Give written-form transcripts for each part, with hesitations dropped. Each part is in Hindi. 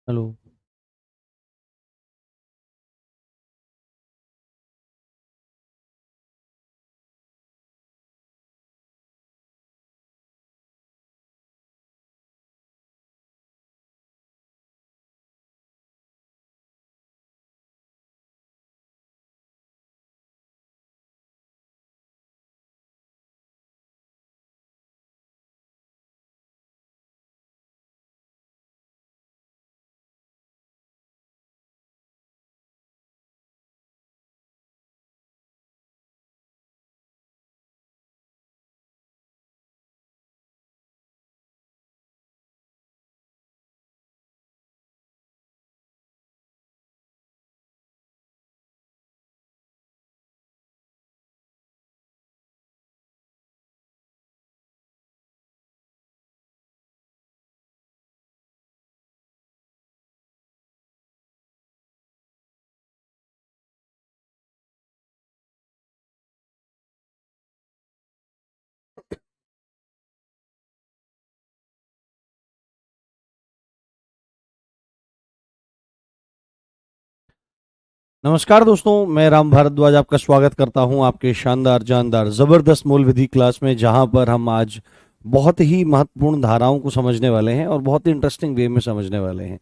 हेलो। नमस्कार दोस्तों, मैं राम भारद्वाज आपका स्वागत करता हूं आपके शानदार जानदार ज़बरदस्त मूल विधि क्लास में, जहां पर हम आज बहुत ही महत्वपूर्ण धाराओं को समझने वाले हैं और बहुत ही इंटरेस्टिंग वे में समझने वाले हैं।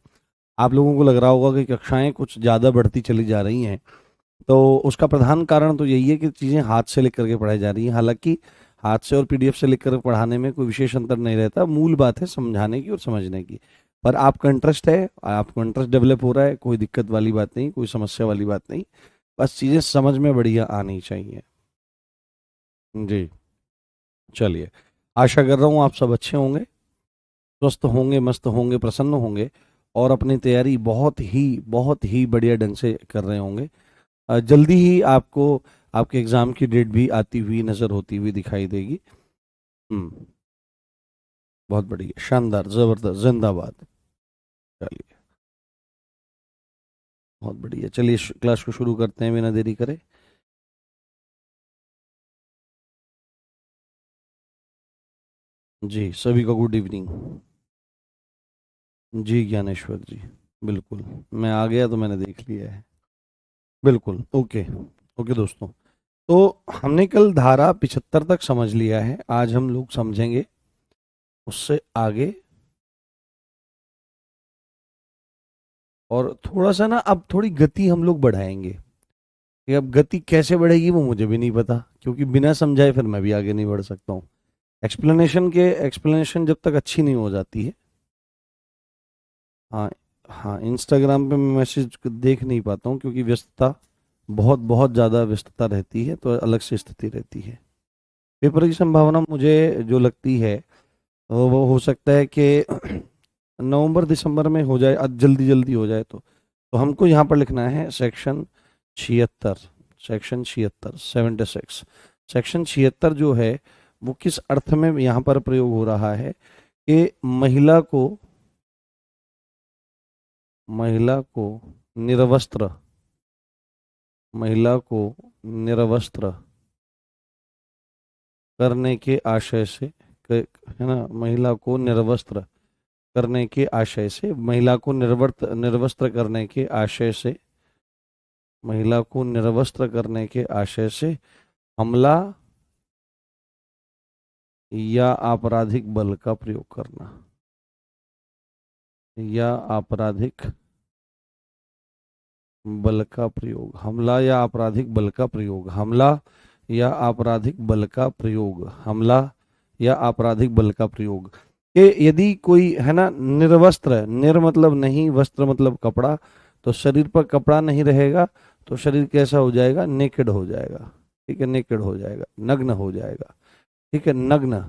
आप लोगों को लग रहा होगा कि कक्षाएं कुछ ज़्यादा बढ़ती चली जा रही हैं, तो उसका प्रधान कारण तो यही है कि चीज़ें हाथ से लिख करके पढ़ाई जा रही हैं। हालांकि हाथ से और पीडीएफ से लिख कर पढ़ाने में कोई विशेष अंतर नहीं रहता, मूल बात है समझाने की और समझने की। पर आपका इंटरेस्ट है, आपको इंटरेस्ट डेवलप हो रहा है, कोई दिक्कत वाली बात नहीं, कोई समस्या वाली बात नहीं। बस चीज़ें समझ में बढ़िया आनी चाहिए। जी, चलिए। आशा कर रहा हूँ आप सब अच्छे होंगे, स्वस्थ होंगे, मस्त होंगे, प्रसन्न होंगे और अपनी तैयारी बहुत ही बढ़िया ढंग से कर रहे होंगे। जल्दी ही आपको आपके एग्ज़ाम की डेट भी आती हुई नज़र होती हुई दिखाई देगी। हम्म। बहुत बढ़िया, शानदार, ज़बरदस्त, जिंदाबाद। चलिए, बहुत बढ़िया। चलिए क्लास को शुरू करते हैं बिना देरी करे। जी, सभी को गुड इवनिंग। जी ज्ञानेश्वर जी, बिल्कुल। मैं आ गया तो मैंने देख लिया है। बिल्कुल, ओके। ओके दोस्तों, तो हमने कल धारा 75 तक समझ लिया है, आज हम लोग समझेंगे उससे आगे। और थोड़ा सा ना, अब थोड़ी गति हम लोग बढ़ाएंगे। कि अब गति कैसे बढ़ेगी वो मुझे भी नहीं पता, क्योंकि बिना समझाए फिर मैं भी आगे नहीं बढ़ सकता हूँ। एक्सप्लेनेशन जब तक अच्छी नहीं हो जाती है। हाँ। हाँ, इंस्टाग्राम पे मैं मैसेज देख नहीं पाता हूँ, क्योंकि व्यस्तता, बहुत बहुत ज़्यादा व्यस्तता रहती है, तो अलग से स्थिति रहती है। पेपर की संभावना मुझे जो लगती है, वो हो सकता है कि नवंबर दिसंबर में हो जाए, जल्दी जल्दी हो जाए तो हमको यहाँ पर लिखना है सेक्शन 76। सेक्शन 76 सेक्शन 76 जो है, वो किस अर्थ में यहाँ पर प्रयोग हो रहा है कि महिला को निरवस्त्र महिला को निरवस्त्र करने के आशय से, है ना, महिला को निरवस्त्र करने के आशय से, महिला को निर्वस्त्र करने के आशय से, महिला को निर्वस्त्र करने के आशय से हमला या आपराधिक बल का प्रयोग करना, या आपराधिक बल का प्रयोग, हमला या आपराधिक बल का प्रयोग, हमला या आपराधिक बल का प्रयोग, हमला या आपराधिक बल का प्रयोग। कि यदि कोई, है ना, निर्वस्त्र, निर मतलब नहीं, वस्त्र मतलब कपड़ा, तो शरीर पर कपड़ा नहीं रहेगा, तो शरीर कैसा हो जाएगा? नेकेड हो जाएगा। ठीक है, नेकेड हो जाएगा, नग्न हो जाएगा। ठीक है, नग्न।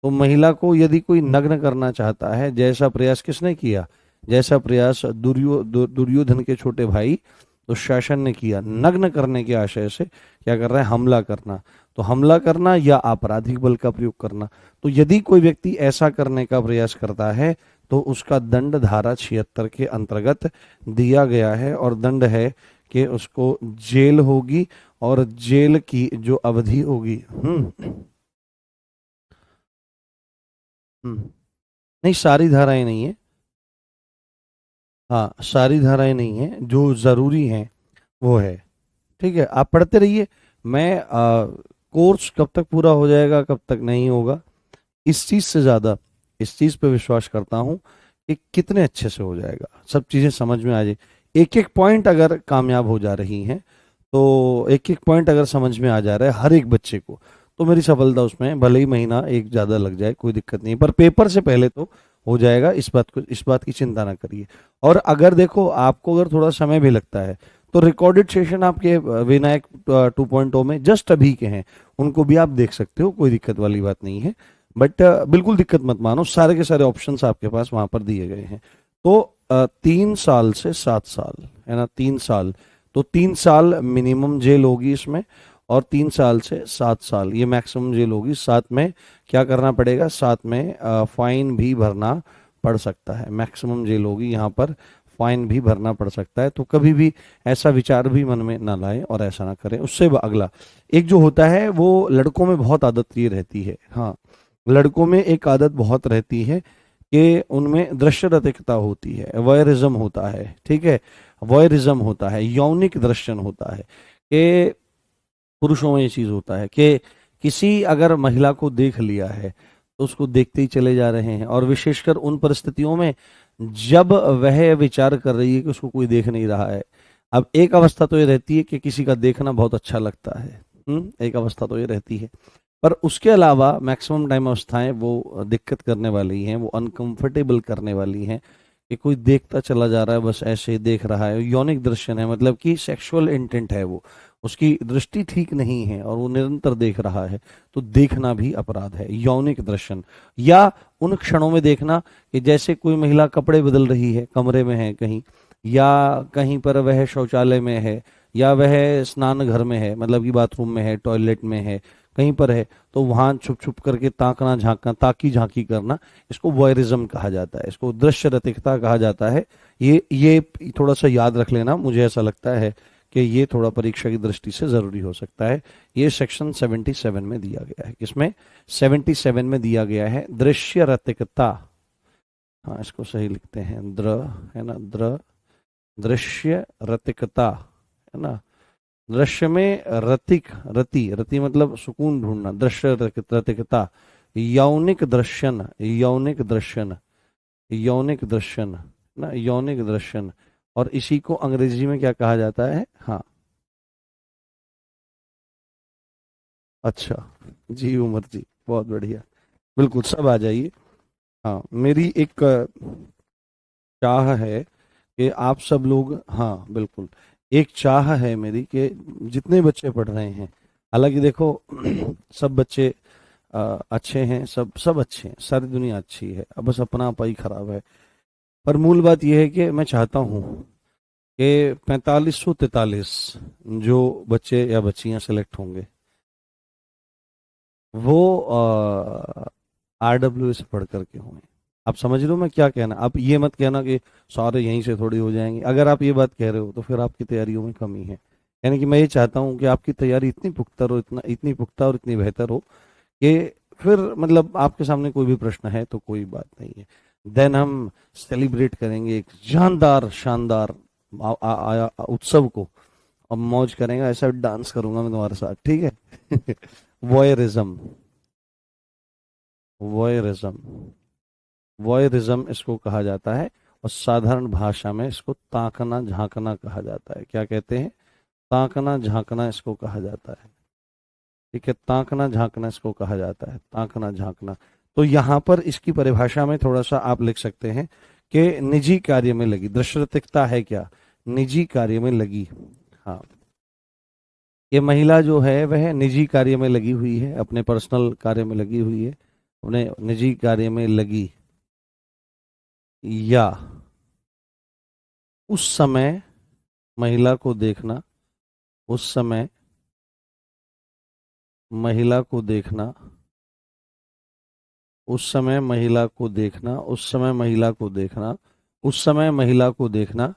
तो महिला को यदि कोई नग्न करना चाहता है, जैसा प्रयास किसने किया? जैसा प्रयास दुर्योधन के छोटे भाई दुशासन ने किया, नग्न करने के आशय से क्या कर रहा है? हमला करना। तो हमला करना या आपराधिक बल का प्रयोग करना। तो यदि कोई व्यक्ति ऐसा करने का प्रयास करता है, तो उसका दंड धारा 76 के अंतर्गत दिया गया है, और दंड है कि उसको जेल होगी, और जेल की जो अवधि होगी, हम्म, नहीं, सारी धाराएं नहीं है। हाँ, सारी धाराएं नहीं है, जो जरूरी हैं वो है। ठीक है, आप पढ़ते रहिए। मैं कोर्स कब तक पूरा हो जाएगा कब तक नहीं होगा, इस चीज से ज्यादा इस चीज पे विश्वास करता हूँ कि कितने अच्छे से हो जाएगा, सब चीजें समझ में आ जाए। एक एक पॉइंट अगर कामयाब हो जा रही हैं, तो एक एक पॉइंट अगर समझ में आ जा रहा है हर एक बच्चे को, तो मेरी सफलता उसमें है। भले ही महीना एक ज्यादा लग जाए, कोई दिक्कत नहीं, पर पेपर से पहले तो हो जाएगा। इस बात की चिंता ना करिए। और अगर देखो, आपको अगर थोड़ा समय भी लगता है, तो रिकॉर्डेड सेशन आपके विनायक 2.0 में जस्ट अभी के हैं, उनको भी आप देख सकते हो, कोई दिक्कत वाली बात नहीं है। बट बिल्कुल दिक्कत मत मानो, सारे के सारे ऑप्शंस आपके पास वहां पर दिए गए हैं। तो 3 साल से 7 साल, है ना, 3 साल, तो 3 साल मिनिमम जेल होगी इसमें, और 3 साल से 7 साल ये मैक्सिमम जेल होगी। साथ में क्या करना पड़ेगा, साथ में फाइन भी भरना पड़ सकता है। मैक्सिमम जेल होगी यहाँ पर, फाइन भी भरना पड़ सकता है। तो कभी भी ऐसा विचार भी मन में ना लाएं और ऐसा ना करें। उससे अगला एक जो होता है, वो लड़कों में बहुत आदत ये रहती है। हाँ, लड़कों में एक आदत बहुत रहती है कि उनमें दृश्य रतिकता होती है, वॉयरिज्म होता है। ठीक है, वॉयरिज्म होता है, यौनिक दर्शन होता है, कि पुरुषों में ये चीज होता है कि किसी अगर महिला को देख लिया है, तो उसको देखते ही चले जा रहे हैं। और विशेषकर उन परिस्थितियों में जब वह विचार कर रही है कि उसको कोई देख नहीं रहा है। अब एक अवस्था तो ये रहती है कि किसी का देखना बहुत अच्छा लगता है, एक अवस्था तो ये रहती है। पर उसके अलावा मैक्सिमम टाइम अवस्थाएं वो दिक्कत करने वाली हैं, वो अनकंफर्टेबल करने वाली हैं, कि कोई देखता चला जा रहा है, बस ऐसे ही देख रहा है। यौनिक दर्शन है, मतलब कि सेक्सुअल इंटेंट है, वो उसकी दृष्टि ठीक नहीं है और वो निरंतर देख रहा है, तो देखना भी अपराध है। यौनिक दर्शन, या उन क्षणों में देखना कि जैसे कोई महिला कपड़े बदल रही है, कमरे में है कहीं, या कहीं पर वह शौचालय में है, या वह स्नान घर में है, मतलब कि बाथरूम में है, टॉयलेट में है, कहीं पर है, तो वहां छुप छुप करके ताकना, झांकना, ताकी झांकी करना, इसको वॉयरिज्म कहा जाता है, इसको दृश्य रतिकता कहा जाता है। ये थोड़ा सा याद रख लेना, मुझे ऐसा लगता है कि ये थोड़ा परीक्षा की दृष्टि से जरूरी हो सकता है। ये सेक्शन 77 में दिया गया है, किसमें, 77 में दिया गया है, दृश्य रतिकता। हाँ, इसको सही लिखते हैं, है ना, दृश्य रतिकता, है ना। दृश्य में रति मतलब सुकून ढूंढना, दृश्य रतिकता, यौनिक दर्शन, यौनिक दर्शन, यौनिक दर्शन ना, यौनिक दर्शन। और इसी को अंग्रेजी में क्या कहा जाता है, हाँ, अच्छा, जी उमर जी, बहुत बढ़िया, बिल्कुल सब आ जाइए। हाँ, मेरी एक चाह है कि आप सब लोग, हाँ बिल्कुल, एक चाह है मेरी कि जितने बच्चे पढ़ रहे हैं, हालांकि देखो सब बच्चे अच्छे हैं, सब सब अच्छे हैं, सारी दुनिया अच्छी है, अब बस अपना आपा ही खराब है। पर मूल बात यह है कि मैं चाहता हूँ कि 4543 जो बच्चे या बच्चियां सेलेक्ट होंगे, वो आरडब्ल्यू से पढ़ करके होंगे। आप समझ लो मैं क्या कहना, आप ये मत कहना कि सारे यहीं से थोड़ी हो जाएंगे। अगर आप ये बात कह रहे हो तो फिर आपकी तैयारियों में कमी है। यानी कि मैं ये चाहता हूँ कि आपकी तैयारी इतनी पुख्ता हो, इतनी पुख्ता और इतनी बेहतर हो कि फिर मतलब आपके सामने कोई भी प्रश्न है तो कोई बात नहीं है, देन हम सेलिब्रेट करेंगे एक जानदार शानदार उत्सव को, और मौज करेंगे, ऐसा डांस करूंगा मैं तुम्हारे साथ, ठीक है। वॉयरिज्म, वॉयरिज्म, वॉयरिज्म इसको कहा जाता है। और साधारण भाषा में इसको ताकना झांकना कहा जाता है। क्या कहते हैं, ताकना झांकना इसको कहा जाता है। ठीक है, ताकना झांकना इसको कहा जाता है, ताकना झांकना। तो यहाँ पर इसकी परिभाषा में थोड़ा सा आप लिख सकते हैं कि निजी कार्य में लगी, दृश्यतिकता है क्या, निजी कार्य में लगी। हाँ, ये महिला जो है वह निजी कार्य में लगी हुई है, अपने पर्सनल कार्य में लगी हुई है, अपने निजी कार्य में लगी, या उस समय महिला को देखना, उस समय महिला को देखना, उस समय महिला को देखना, उस समय महिला को देखना, उस समय महिला को देखना,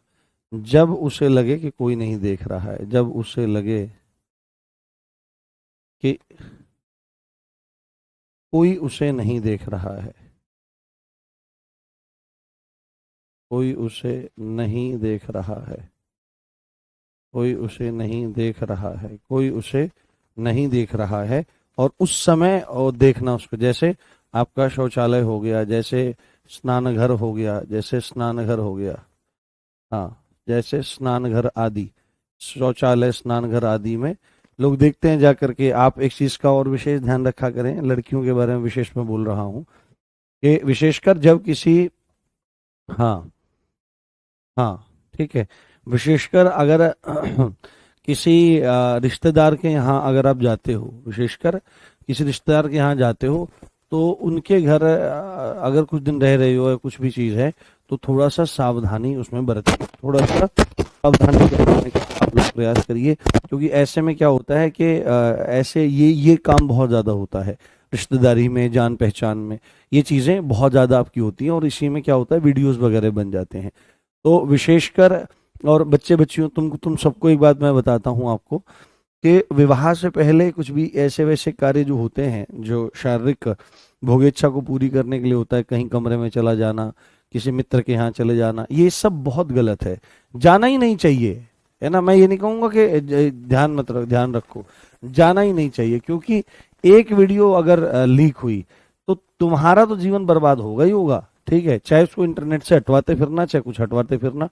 जब उसे लगे कि कोई नहीं देख रहा है, जब उसे लगे कि कोई उसे नहीं देख रहा है। कोई उसे नहीं देख रहा है, कोई उसे नहीं देख रहा है, कोई उसे नहीं देख रहा है। और उस समय और देखना उसको, जैसे आपका शौचालय हो गया, जैसे स्नानघर हो गया, जैसे स्नानघर हो गया, हाँ, जैसे स्नानघर आदि, शौचालय स्नानघर आदि में लोग देखते हैं जा करके। आप एक चीज का और विशेष ध्यान रखा करें, लड़कियों के बारे में विशेष मैं बोल रहा हूँ, कि विशेषकर जब किसी, हाँ, हाँ, ठीक है, विशेषकर अगर किसी रिश्तेदार के यहाँ अगर आप जाते हो, विशेषकर किसी रिश्तेदार के यहाँ जाते हो, तो उनके घर अगर कुछ दिन रह रहे हो या कुछ भी चीज़ है, तो थोड़ा सा सावधानी उसमें बरतिए, थोड़ा सा सावधानी बरतने का आप लोग प्रयास करिए। क्योंकि ऐसे में क्या होता है कि ऐसे ये काम बहुत ज़्यादा होता है रिश्तेदारी में, जान पहचान में, ये चीज़ें बहुत ज़्यादा आपकी होती हैं, और इसी में क्या होता है, वीडियोस वगैरह बन जाते हैं। तो विशेषकर, और बच्चे बच्चियों, तुम सबको एक बात मैं बताता हूँ आपको, कि विवाह से पहले कुछ भी ऐसे वैसे कार्य जो होते हैं, जो शारीरिक भोगेच्छा को पूरी करने के लिए होता है, कहीं कमरे में चला जाना, किसी मित्र के यहाँ चले जाना, ये सब बहुत गलत है, जाना ही नहीं चाहिए, है ना। मैं ये नहीं कहूँगा कि ध्यान रखो, जाना ही नहीं चाहिए, क्योंकि एक वीडियो अगर लीक हुई तो तुम्हारा तो जीवन बर्बाद होगा ही होगा, ठीक है, चाहे उसको इंटरनेट से हटवाते फिरना, चाहे कुछ हटवाते फिरना,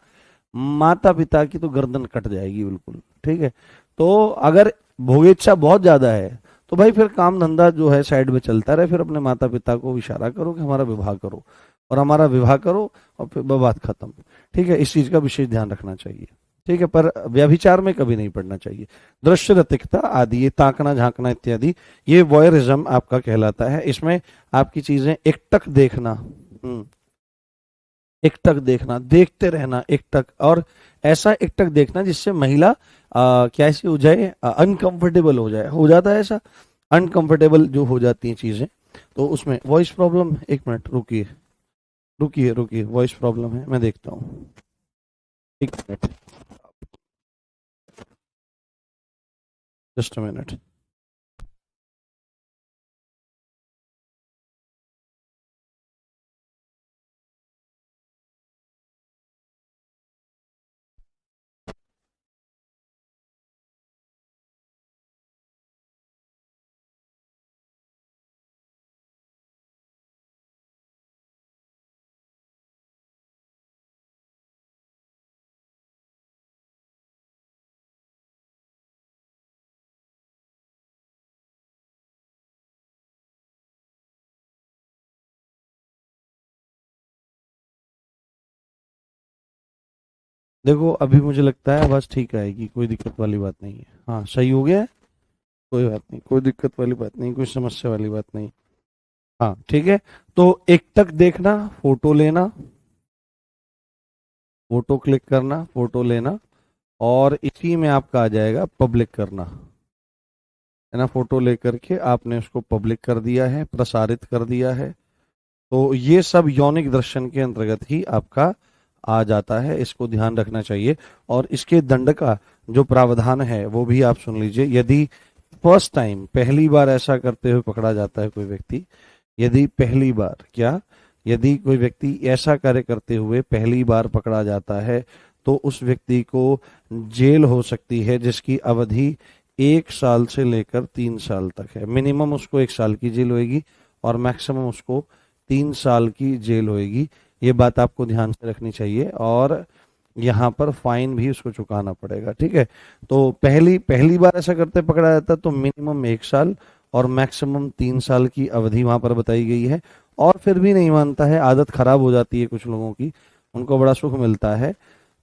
माता पिता की तो गर्दन कट जाएगी बिल्कुल, ठीक है। तो अगर भोगेच्छा बहुत ज्यादा है, तो भाई फिर काम धंधा जो है साइड में चलता रहे, फिर अपने माता पिता को इशारा करो कि हमारा विवाह करो, और हमारा विवाह करो, और फिर बात खत्म, ठीक है। इस चीज का विशेष ध्यान रखना चाहिए, ठीक है। पर व्यभिचार में कभी नहीं पड़ना चाहिए। दृश्य रतिकता आदि, ये ताकना झांकना इत्यादि, ये वॉयरिज्म आपका कहलाता है। इसमें आपकी चीजें एकटक देखना, एकटक देखना, देखते रहना एकटक, और ऐसा एकटक देखना जिससे महिला कैसी हो जाए, अनकंफर्टेबल हो जाता है ऐसा, अनकंफर्टेबल जो हो जाती हैं चीजें। तो उसमें वॉइस प्रॉब्लम, एक मिनट रुकिए, रुकिए रुकिए, वॉइस प्रॉब्लम है, मैं देखता हूँ, एक मिनट, जस्ट अ मिनट। देखो अभी मुझे लगता है आवाज ठीक आएगी, कोई दिक्कत वाली बात नहीं है, हाँ सही हो गया है, कोई बात नहीं, कोई दिक्कत वाली बात नहीं, कोई समस्या वाली बात नहीं, हाँ ठीक है। तो एकटक देखना, फोटो लेना, फोटो क्लिक करना, फोटो लेना, और इसी में आपका आ जाएगा पब्लिक करना, है ना। फोटो लेकर के आपने उसको पब्लिक कर दिया है, प्रसारित कर दिया है, तो ये सब यौनिक दर्शन के अंतर्गत ही आपका आ जाता है, इसको ध्यान रखना चाहिए। और इसके दंड का जो प्रावधान है वो भी आप सुन लीजिए। यदि फर्स्ट टाइम, पहली बार ऐसा करते हुए पकड़ा जाता है कोई व्यक्ति, यदि पहली बार क्या, यदि कोई व्यक्ति ऐसा कार्य करते हुए पहली बार पकड़ा जाता है, तो उस व्यक्ति को जेल हो सकती है, जिसकी अवधि 1 साल से लेकर 3 साल तक है। मिनिमम उसको 1 साल की जेल होगी, और मैक्सिमम उसको 3 साल की जेल होगी। ये बात आपको ध्यान से रखनी चाहिए, और यहाँ पर फाइन भी उसको चुकाना पड़ेगा, ठीक है। तो पहली पहली बार ऐसा करते पकड़ा जाता है तो मिनिमम 1 साल और मैक्सिमम 3 साल की अवधि वहां पर बताई गई है। और फिर भी नहीं मानता है, आदत खराब हो जाती है कुछ लोगों की, उनको बड़ा सुख मिलता है।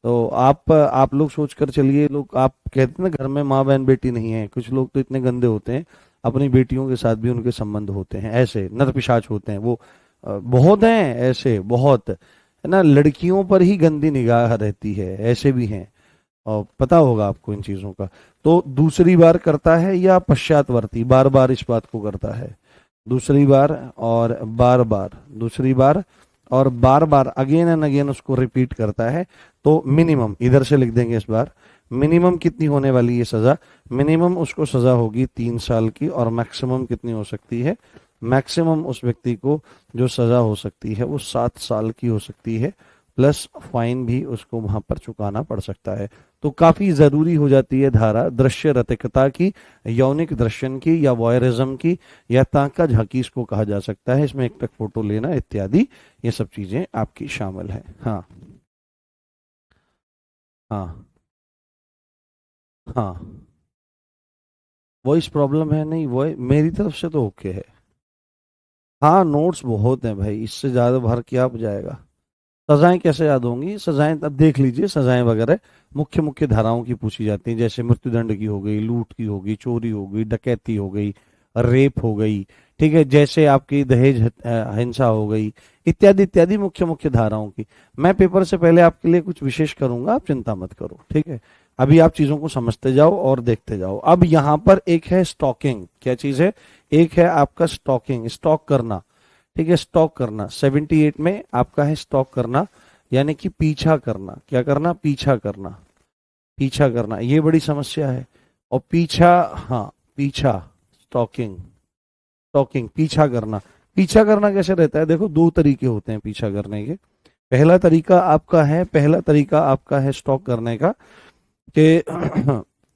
तो आप लोग सोच कर चलिए, लोग आप कहते हैं ना घर में माँ बहन बेटी नहीं है, कुछ लोग तो इतने गंदे होते हैं, अपनी बेटियों के साथ भी उनके संबंध होते हैं, ऐसे नर पिशाच होते हैं वो, बहुत हैं ऐसे, बहुत, है ना। लड़कियों पर ही गंदी निगाह रहती है, ऐसे भी हैं, और पता होगा आपको इन चीजों का। तो दूसरी बार करता है या पश्चातवर्ती, बार बार इस बात को करता है, दूसरी बार और बार बार, दूसरी बार और बार बार, अगेन एंड अगेन उसको रिपीट करता है, तो मिनिमम इधर से लिख देंगे इस बार, मिनिमम कितनी होने वाली है सजा, मिनिमम उसको सजा होगी 3 साल की, और मैक्सिमम कितनी हो सकती है, मैक्सिमम उस व्यक्ति को जो सजा हो सकती है वो 7 साल की हो सकती है। प्लस फाइन भी उसको वहां पर चुकाना पड़ सकता है। तो काफी जरूरी हो जाती है धारा दृश्य रतिकता की, यौनिक दर्शन की, या वॉयरिज्म की, या ताका झांकी इसको कहा जा सकता है। इसमें एक तक फोटो लेना इत्यादि, ये सब चीजें आपकी शामिल है। हाँ हाँ हाँ। वॉइस प्रॉब्लम है नहीं, वो मेरी तरफ से तो ओके है। हाँ नोट्स बहुत हैं भाई, इससे ज्यादा भर क्या आप जाएगा। सजाएं कैसे याद होंगी, सजाएं अब देख लीजिए, सजाएं वगैरह मुख्य मुख्य धाराओं की पूछी जाती हैं, जैसे मृत्युदंड की हो गई, लूट की हो गई, चोरी हो गई, डकैती हो गई, रेप हो गई, ठीक है, जैसे आपकी दहेज हिंसा हो गई, इत्यादि इत्यादि मुख्य मुख्य धाराओं की। मैं पेपर से पहले आपके लिए कुछ विशेष करूंगा, आप चिंता मत करो, ठीक है। अभी आप चीजों को समझते जाओ और देखते जाओ। अब यहाँ पर एक है स्टॉकिंग, क्या चीज है, एक है आपका स्टॉकिंग, स्टॉक करना, ठीक है, स्टॉक करना। 78 में आपका है स्टॉक करना, यानी कि पीछा करना। क्या करना, पीछा करना, पीछा करना, ये बड़ी समस्या है। और पीछा, हाँ पीछा, स्टॉकिंग, स्टॉकिंग पीछा करना। पीछा करना कैसे रहता है, देखो दो तरीके होते हैं पीछा करने के। पहला तरीका आपका है स्टॉक करने का कि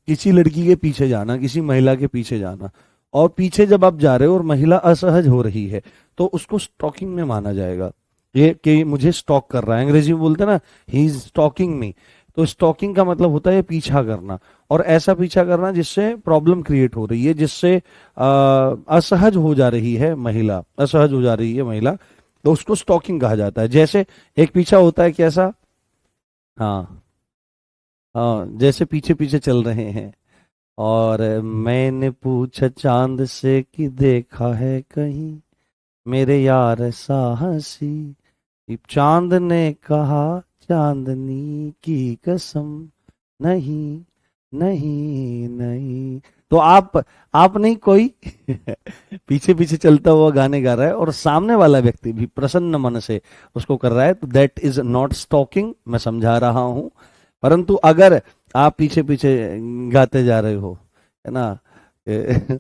किसी लड़की के पीछे जाना, किसी महिला के पीछे जाना, और पीछे जब आप जा रहे हो और महिला असहज हो रही है, तो उसको स्टॉकिंग में माना जाएगा। ये कि मुझे स्टॉक कर रहा है, अंग्रेजी में बोलते हैं ना, ही इज स्टॉकिंग मी। तो स्टॉकिंग का मतलब होता है पीछा करना, और ऐसा पीछा करना जिससे प्रॉब्लम क्रिएट हो रही है, जिससे असहज हो जा रही है महिला, असहज हो जा रही है महिला, तो उसको स्टॉकिंग कहा जाता है। जैसे एक पीछा होता है कैसा, हाँ हाँ, जैसे पीछे पीछे चल रहे हैं, और मैंने पूछा चांद से कि देखा है कहीं मेरे यार साहसी, चांद ने कहा चांदनी की कसम, नहीं नहीं नहीं। तो आप नहीं, कोई पीछे पीछे चलता हुआ गाने गा रहा है और सामने वाला व्यक्ति भी प्रसन्न मन से उसको कर रहा है, तो दैट इज नॉट स्टॉकिंग, मैं समझा रहा हूं। परंतु अगर आप पीछे पीछे गाते जा रहे हो, है ना,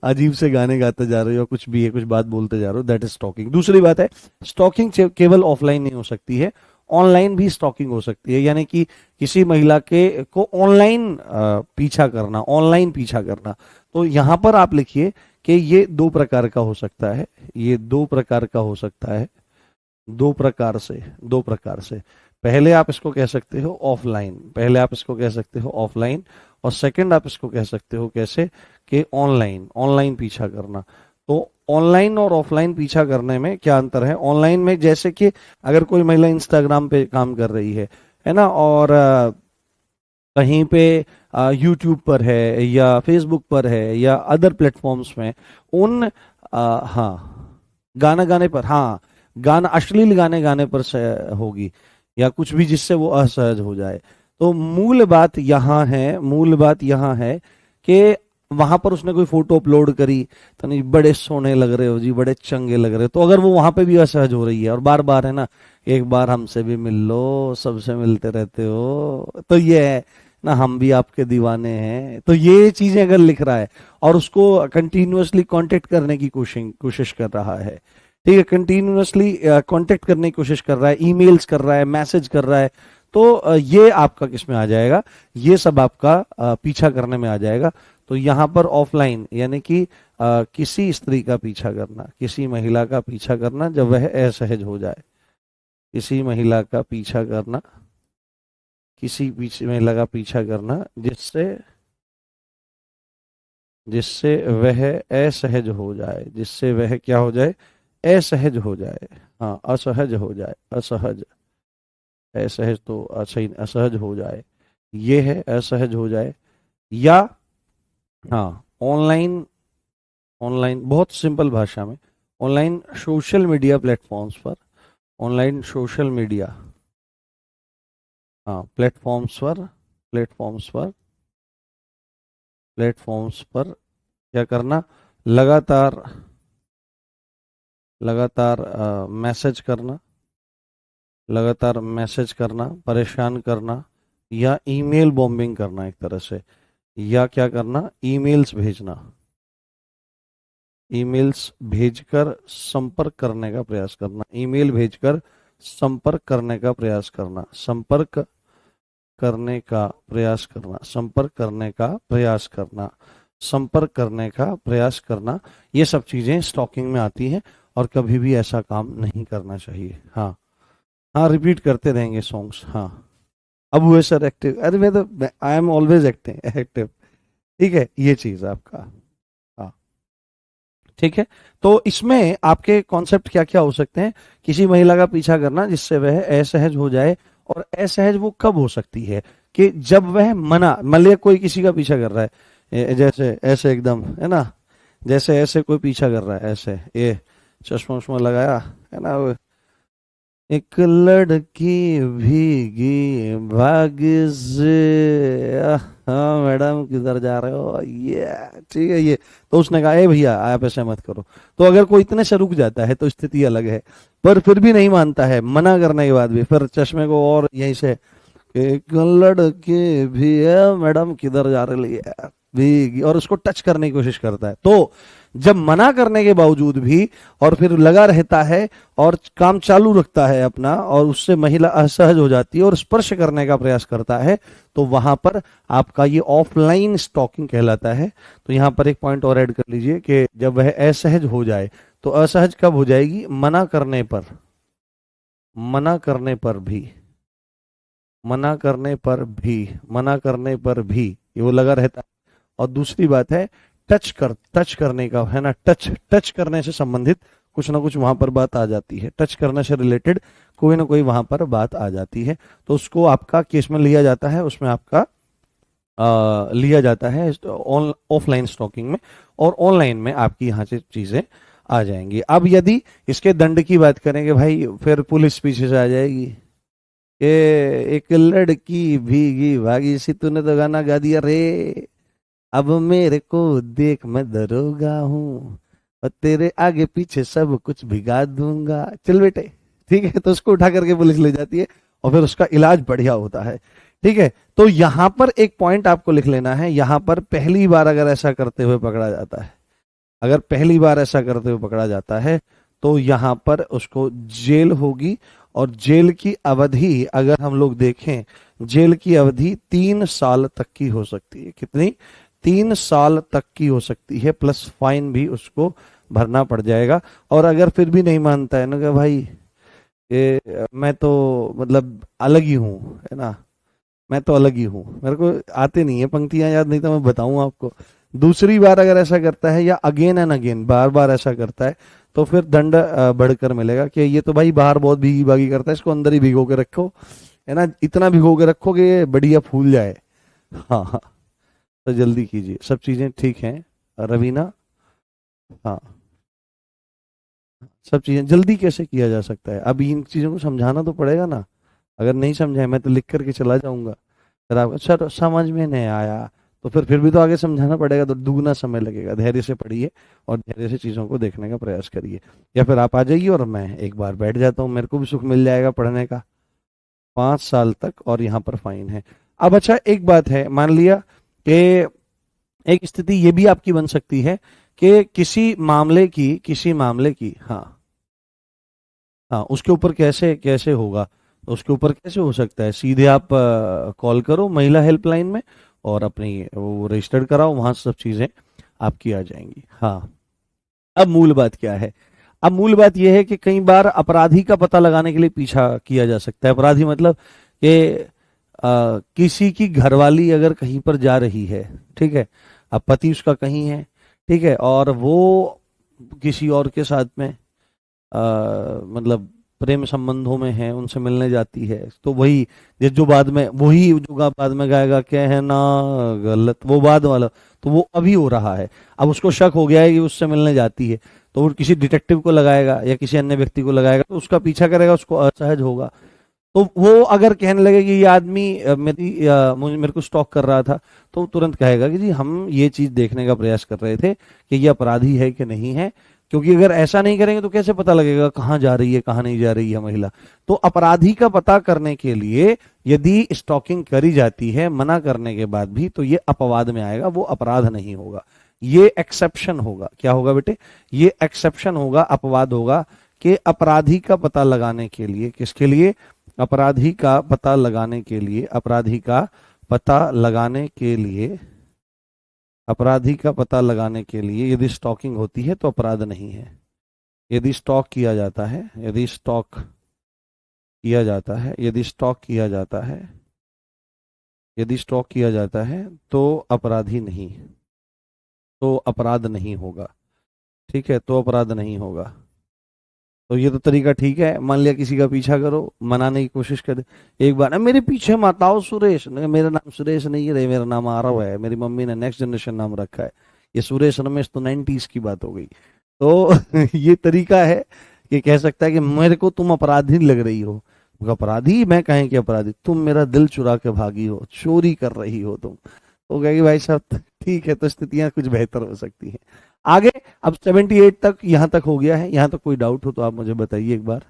अजीब से गाने गाते जा रहे हो, कुछ भी है, कुछ बात बोलते जा रहे हो, दैट इज स्टॉकिंग। दूसरी बात है, स्टॉकिंग केवल ऑफलाइन नहीं हो सकती है, ऑनलाइन भी स्टॉकिंग हो सकती है। यानी कि किसी महिला के को ऑनलाइन पीछा करना, ऑनलाइन पीछा करना। तो यहां पर आप लिखिए कि ये दो प्रकार का हो सकता है, ये दो प्रकार का हो सकता है, दो प्रकार से, दो प्रकार से। पहले आप इसको कह सकते हो ऑफलाइन, पहले आप इसको कह सकते हो ऑफलाइन, और सेकंड आप इसको कह सकते हो कैसे, कि ऑनलाइन, ऑनलाइन पीछा करना। तो ऑनलाइन और ऑफलाइन पीछा करने में क्या अंतर है, ऑनलाइन में जैसे कि अगर कोई महिला इंस्टाग्राम पे काम कर रही है ना, और कहीं पे यूट्यूब पर है या फेसबुक पर है या अदर प्लेटफॉर्म्स में, उन हाँ गाना गाने पर, हाँ गाना, अश्लील गाने गाने पर से होगी, या कुछ भी जिससे वो असहज हो जाए। तो मूल बात यहाँ है, मूल बात यहाँ है कि वहां पर उसने कोई फोटो अपलोड करी, तो नहीं बड़े सोने लग रहे हो जी, बड़े चंगे लग रहे हो, तो अगर वो वहां पे भी असहज हो रही है और बार बार, है ना, एक बार हमसे भी मिल लो, सबसे मिलते रहते हो, तो ये है ना, हम भी आपके दीवाने हैं, तो ये चीजें अगर लिख रहा है और उसको कंटिन्यूअसली कांटेक्ट करने की कोशिश कोशिश कर रहा है, ठीक है, कंटिन्यूअसली कांटेक्ट करने की कोशिश कर रहा है, ईमेल्स कर रहा है, मैसेज कर रहा है, तो ये आपका किस में आ जाएगा, ये सब आपका पीछा करने में आ जाएगा। तो यहाँ पर ऑफलाइन यानी कि किसी स्त्री का पीछा करना, किसी महिला का पीछा करना जब वह असहज हो जाए, किसी महिला का पीछा करना, किसी पीछे महिला का पीछा करना जिससे, जिससे वह असहज हो जाए, जिससे वह क्या हो जाए, असहज हो जाए, हाँ असहज हो जाए, असहज, असहज तो सही, असहज हो जाए, ये है असहज हो जाए। या हाँ ऑनलाइन, ऑनलाइन बहुत सिंपल भाषा में, ऑनलाइन सोशल मीडिया प्लेटफॉर्म्स पर, ऑनलाइन सोशल मीडिया, हाँ प्लेटफॉर्म्स पर, प्लेटफॉर्म्स पर, प्लेटफॉर्म्स पर क्या करना, लगातार, लगातार मैसेज करना, लगातार मैसेज करना, परेशान करना, या ईमेल बॉम्बिंग करना एक तरह से, या क्या करना, ईमेल्स भेजना, ईमेल्स भेजकर संपर्क करने का प्रयास करना, ईमेल भेजकर संपर्क करने का प्रयास करना, संपर्क करने का प्रयास करना, संपर्क करने का प्रयास करना, संपर्क करने का प्रयास करना, ये सब चीजें स्टॉकिंग में आती हैं और कभी भी ऐसा काम नहीं करना चाहिए। हाँ हाँ, रिपीट करते रहेंगे सॉन्ग्स। हाँ, अब हुए सर एक्टिव, अरे मैं तो I am always active active. ठीक है, ये चीज आपका। हाँ, ठीक है। तो इसमें आपके कॉन्सेप्ट क्या क्या हो सकते हैं? किसी महिला का पीछा करना जिससे वह असहज हो जाए, और असहज वो कब हो सकती है? कि जब वह मना, मान लिया कोई किसी का पीछा कर रहा है, जैसे ऐसे एकदम, है ना, जैसे ऐसे कोई पीछा कर रहा है, ऐसे ये चश्मा उश्मा लगाया, है ना, एक लड़की भीगी भाग से, हाँ मैडम किधर जा रहे हो, ये ठीक है ये। तो उसने कहा, ए भैया आप ऐसे मत करो। तो अगर कोई इतने से रुक जाता है तो स्थिति अलग है, पर फिर भी नहीं मानता है, मना करने के बाद भी फिर चश्मे को और यहीं से, एक लड़की भी है मैडम किधर जा रही है भीगी, और उसको टच करने की कोशिश करता है। तो जब मना करने के बावजूद भी और फिर लगा रहता है और काम चालू रखता है अपना, और उससे महिला असहज हो जाती है और स्पर्श करने का प्रयास करता है, तो वहां पर आपका ये ऑफलाइन स्टॉकिंग कहलाता है। तो यहां पर एक पॉइंट और ऐड कर लीजिए कि जब वह असहज हो जाए, तो असहज कब हो जाएगी? मना करने पर, मना करने पर भी, मना करने पर भी, मना करने पर भी ये वो लगा रहता है। और दूसरी बात है टच करने का, है ना, टच करने से संबंधित कुछ ना कुछ वहां पर बात आ जाती है, टच करने से रिलेटेड कोई ना कोई वहां पर बात आ जाती है। तो उसको आपका केस में लिया जाता है, उसमें आपका लिया जाता है ऑफलाइन स्टॉकिंग में, और ऑनलाइन में आपकी यहाँ से चीजें आ जाएंगी। अब यदि इसके दंड की बात करेंगे भाई, फिर पुलिस पीछे से आ जाएगी कि एक लड़की भीगी भागी सी, तूने तो गाना गा दिया रे, अब मेरे को देख मैं दरोगा हूँ, और तेरे आगे पीछे सब कुछ भिगा दूंगा, चल बेटे। ठीक है, तो उसको उठा करके पुलिस ले जाती है और फिर उसका इलाज बढ़िया होता है। ठीक है, तो यहां पर एक पॉइंट आपको लिख लेना है, यहां पर पहली बार अगर ऐसा करते हुए पकड़ा जाता है, अगर पहली बार ऐसा करते हुए पकड़ा जाता है, तो यहां पर उसको जेल होगी। और जेल की अवधि अगर हम लोग देखें, जेल की अवधि 3 साल तक की हो सकती है। कितनी? 3 साल तक की हो सकती है, प्लस फाइन भी उसको भरना पड़ जाएगा। और अगर फिर भी नहीं मानता है ना कि भाई ये मैं तो मतलब अलग ही हूँ, है ना, मैं तो अलग ही हूँ, मेरे को आते नहीं है पंक्तियां याद, नहीं तो मैं बताऊं आपको। दूसरी बार अगर ऐसा करता है, या अगेन एंड अगेन बार बार ऐसा करता है, तो फिर दंड बढ़कर मिलेगा कि ये तो भाई बाहर बहुत भीगी भागी करता है, इसको अंदर ही भिगो के रखो, है ना, इतना भिगो के रखो कि ये बढ़िया फूल जाए। हाँ हाँ, तो जल्दी कीजिए, सब चीजें ठीक हैं रवीना? हाँ, सब चीजें जल्दी कैसे किया जा सकता है? अब इन चीजों को समझाना तो पड़ेगा ना, अगर नहीं समझाए मैं तो लिख करके चला जाऊंगा, फिर आप सर समझ में नहीं आया, तो फिर भी तो आगे समझाना पड़ेगा, तो दुगना समय लगेगा। धैर्य से पढ़िए और धैर्य से चीज़ों को देखने का प्रयास करिए, या फिर आप आ जाइए और मैं एक बार बैठ जाता हूँ, मेरे को भी सुख मिल जाएगा पढ़ने का। 5 साल तक और यहाँ पर फाइन है। अब अच्छा एक बात है, मान लिया कि एक स्थिति ये भी आपकी बन सकती है कि किसी मामले की, हाँ हाँ, उसके ऊपर कैसे कैसे होगा, उसके ऊपर कैसे हो सकता है? सीधे आप कॉल करो महिला हेल्पलाइन में और अपनी वो रजिस्टर्ड कराओ, वहां सब चीजें आपकी आ जाएंगी। हाँ, अब मूल बात क्या है? अब मूल बात यह है कि कई बार अपराधी का पता लगाने के लिए पीछा किया जा सकता है। अपराधी मतलब कि किसी की घरवाली अगर कहीं पर जा रही है, ठीक है, अब पति उसका कहीं है, ठीक है, और वो किसी और के साथ में मतलब प्रेम संबंधों में है, उनसे मिलने जाती है, तो वही जो बाद में वही जो बाद में गाएगा क्या है ना गलत, वो बाद वाला, तो वो अभी हो रहा है। अब उसको शक हो गया है कि उससे मिलने जाती है, तो वो किसी डिटेक्टिव को लगाएगा या किसी अन्य व्यक्ति को लगाएगा, तो उसका पीछा करेगा, उसको असहज होगा। तो वो अगर कहने लगे कि ये आदमी मेरे को स्टॉक कर रहा था, तो तुरंत कहेगा कि जी हम ये चीज देखने का प्रयास कर रहे थे कि ये अपराधी है कि नहीं है, क्योंकि अगर ऐसा नहीं करेंगे तो कैसे पता लगेगा कहाँ जा रही है कहाँ नहीं जा रही है महिला। तो अपराधी का पता करने के लिए यदि स्टॉकिंग करी जाती है मना करने के बाद भी, तो ये अपवाद में आएगा, वो अपराध नहीं होगा, ये एक्सेप्शन होगा। क्या होगा बेटे? ये एक्सेप्शन होगा, अपवाद होगा कि अपराधी का पता लगाने के लिए, किसके लिए? अपराधी का पता लगाने के लिए, अपराधी का पता लगाने के लिए, अपराधी का पता लगाने के लिए यदि स्टॉकिंग होती है तो अपराध नहीं है। यदि स्टॉक किया जाता है, यदि स्टॉक किया जाता है, यदि स्टॉक किया जाता है, यदि स्टॉक किया जाता है तो अपराधी नहीं, तो अपराध नहीं होगा। ठीक है, तो अपराध नहीं होगा। तो ये तो तरीका ठीक है। मान लिया किसी का पीछा करो, मनाने की कोशिश करे, एक बार मेरे पीछे मत आओ सुरेश, मेरा नाम सुरेश नहीं है, मेरा नाम आरव है, मेरी मम्मी ने नेक्स्ट जनरेशन नाम रखा है, ये सुरेश रमेश तो 90s की बात हो गई। तो ये तरीका है कि कह सकता है कि मेरे को तुम अपराधी लग रही हो। अपराधी? मैं कहें कि अपराधी? तुम मेरा दिल चुरा के भागी हो, चोरी कर रही हो तुम। तो कहेगी भाई साहब ठीक है, तो स्थितियां कुछ बेहतर हो सकती हैं। आगे अब 78 तक, यहां तक हो गया है। यहां तक कोई डाउट हो तो आप मुझे बताइए एक बार।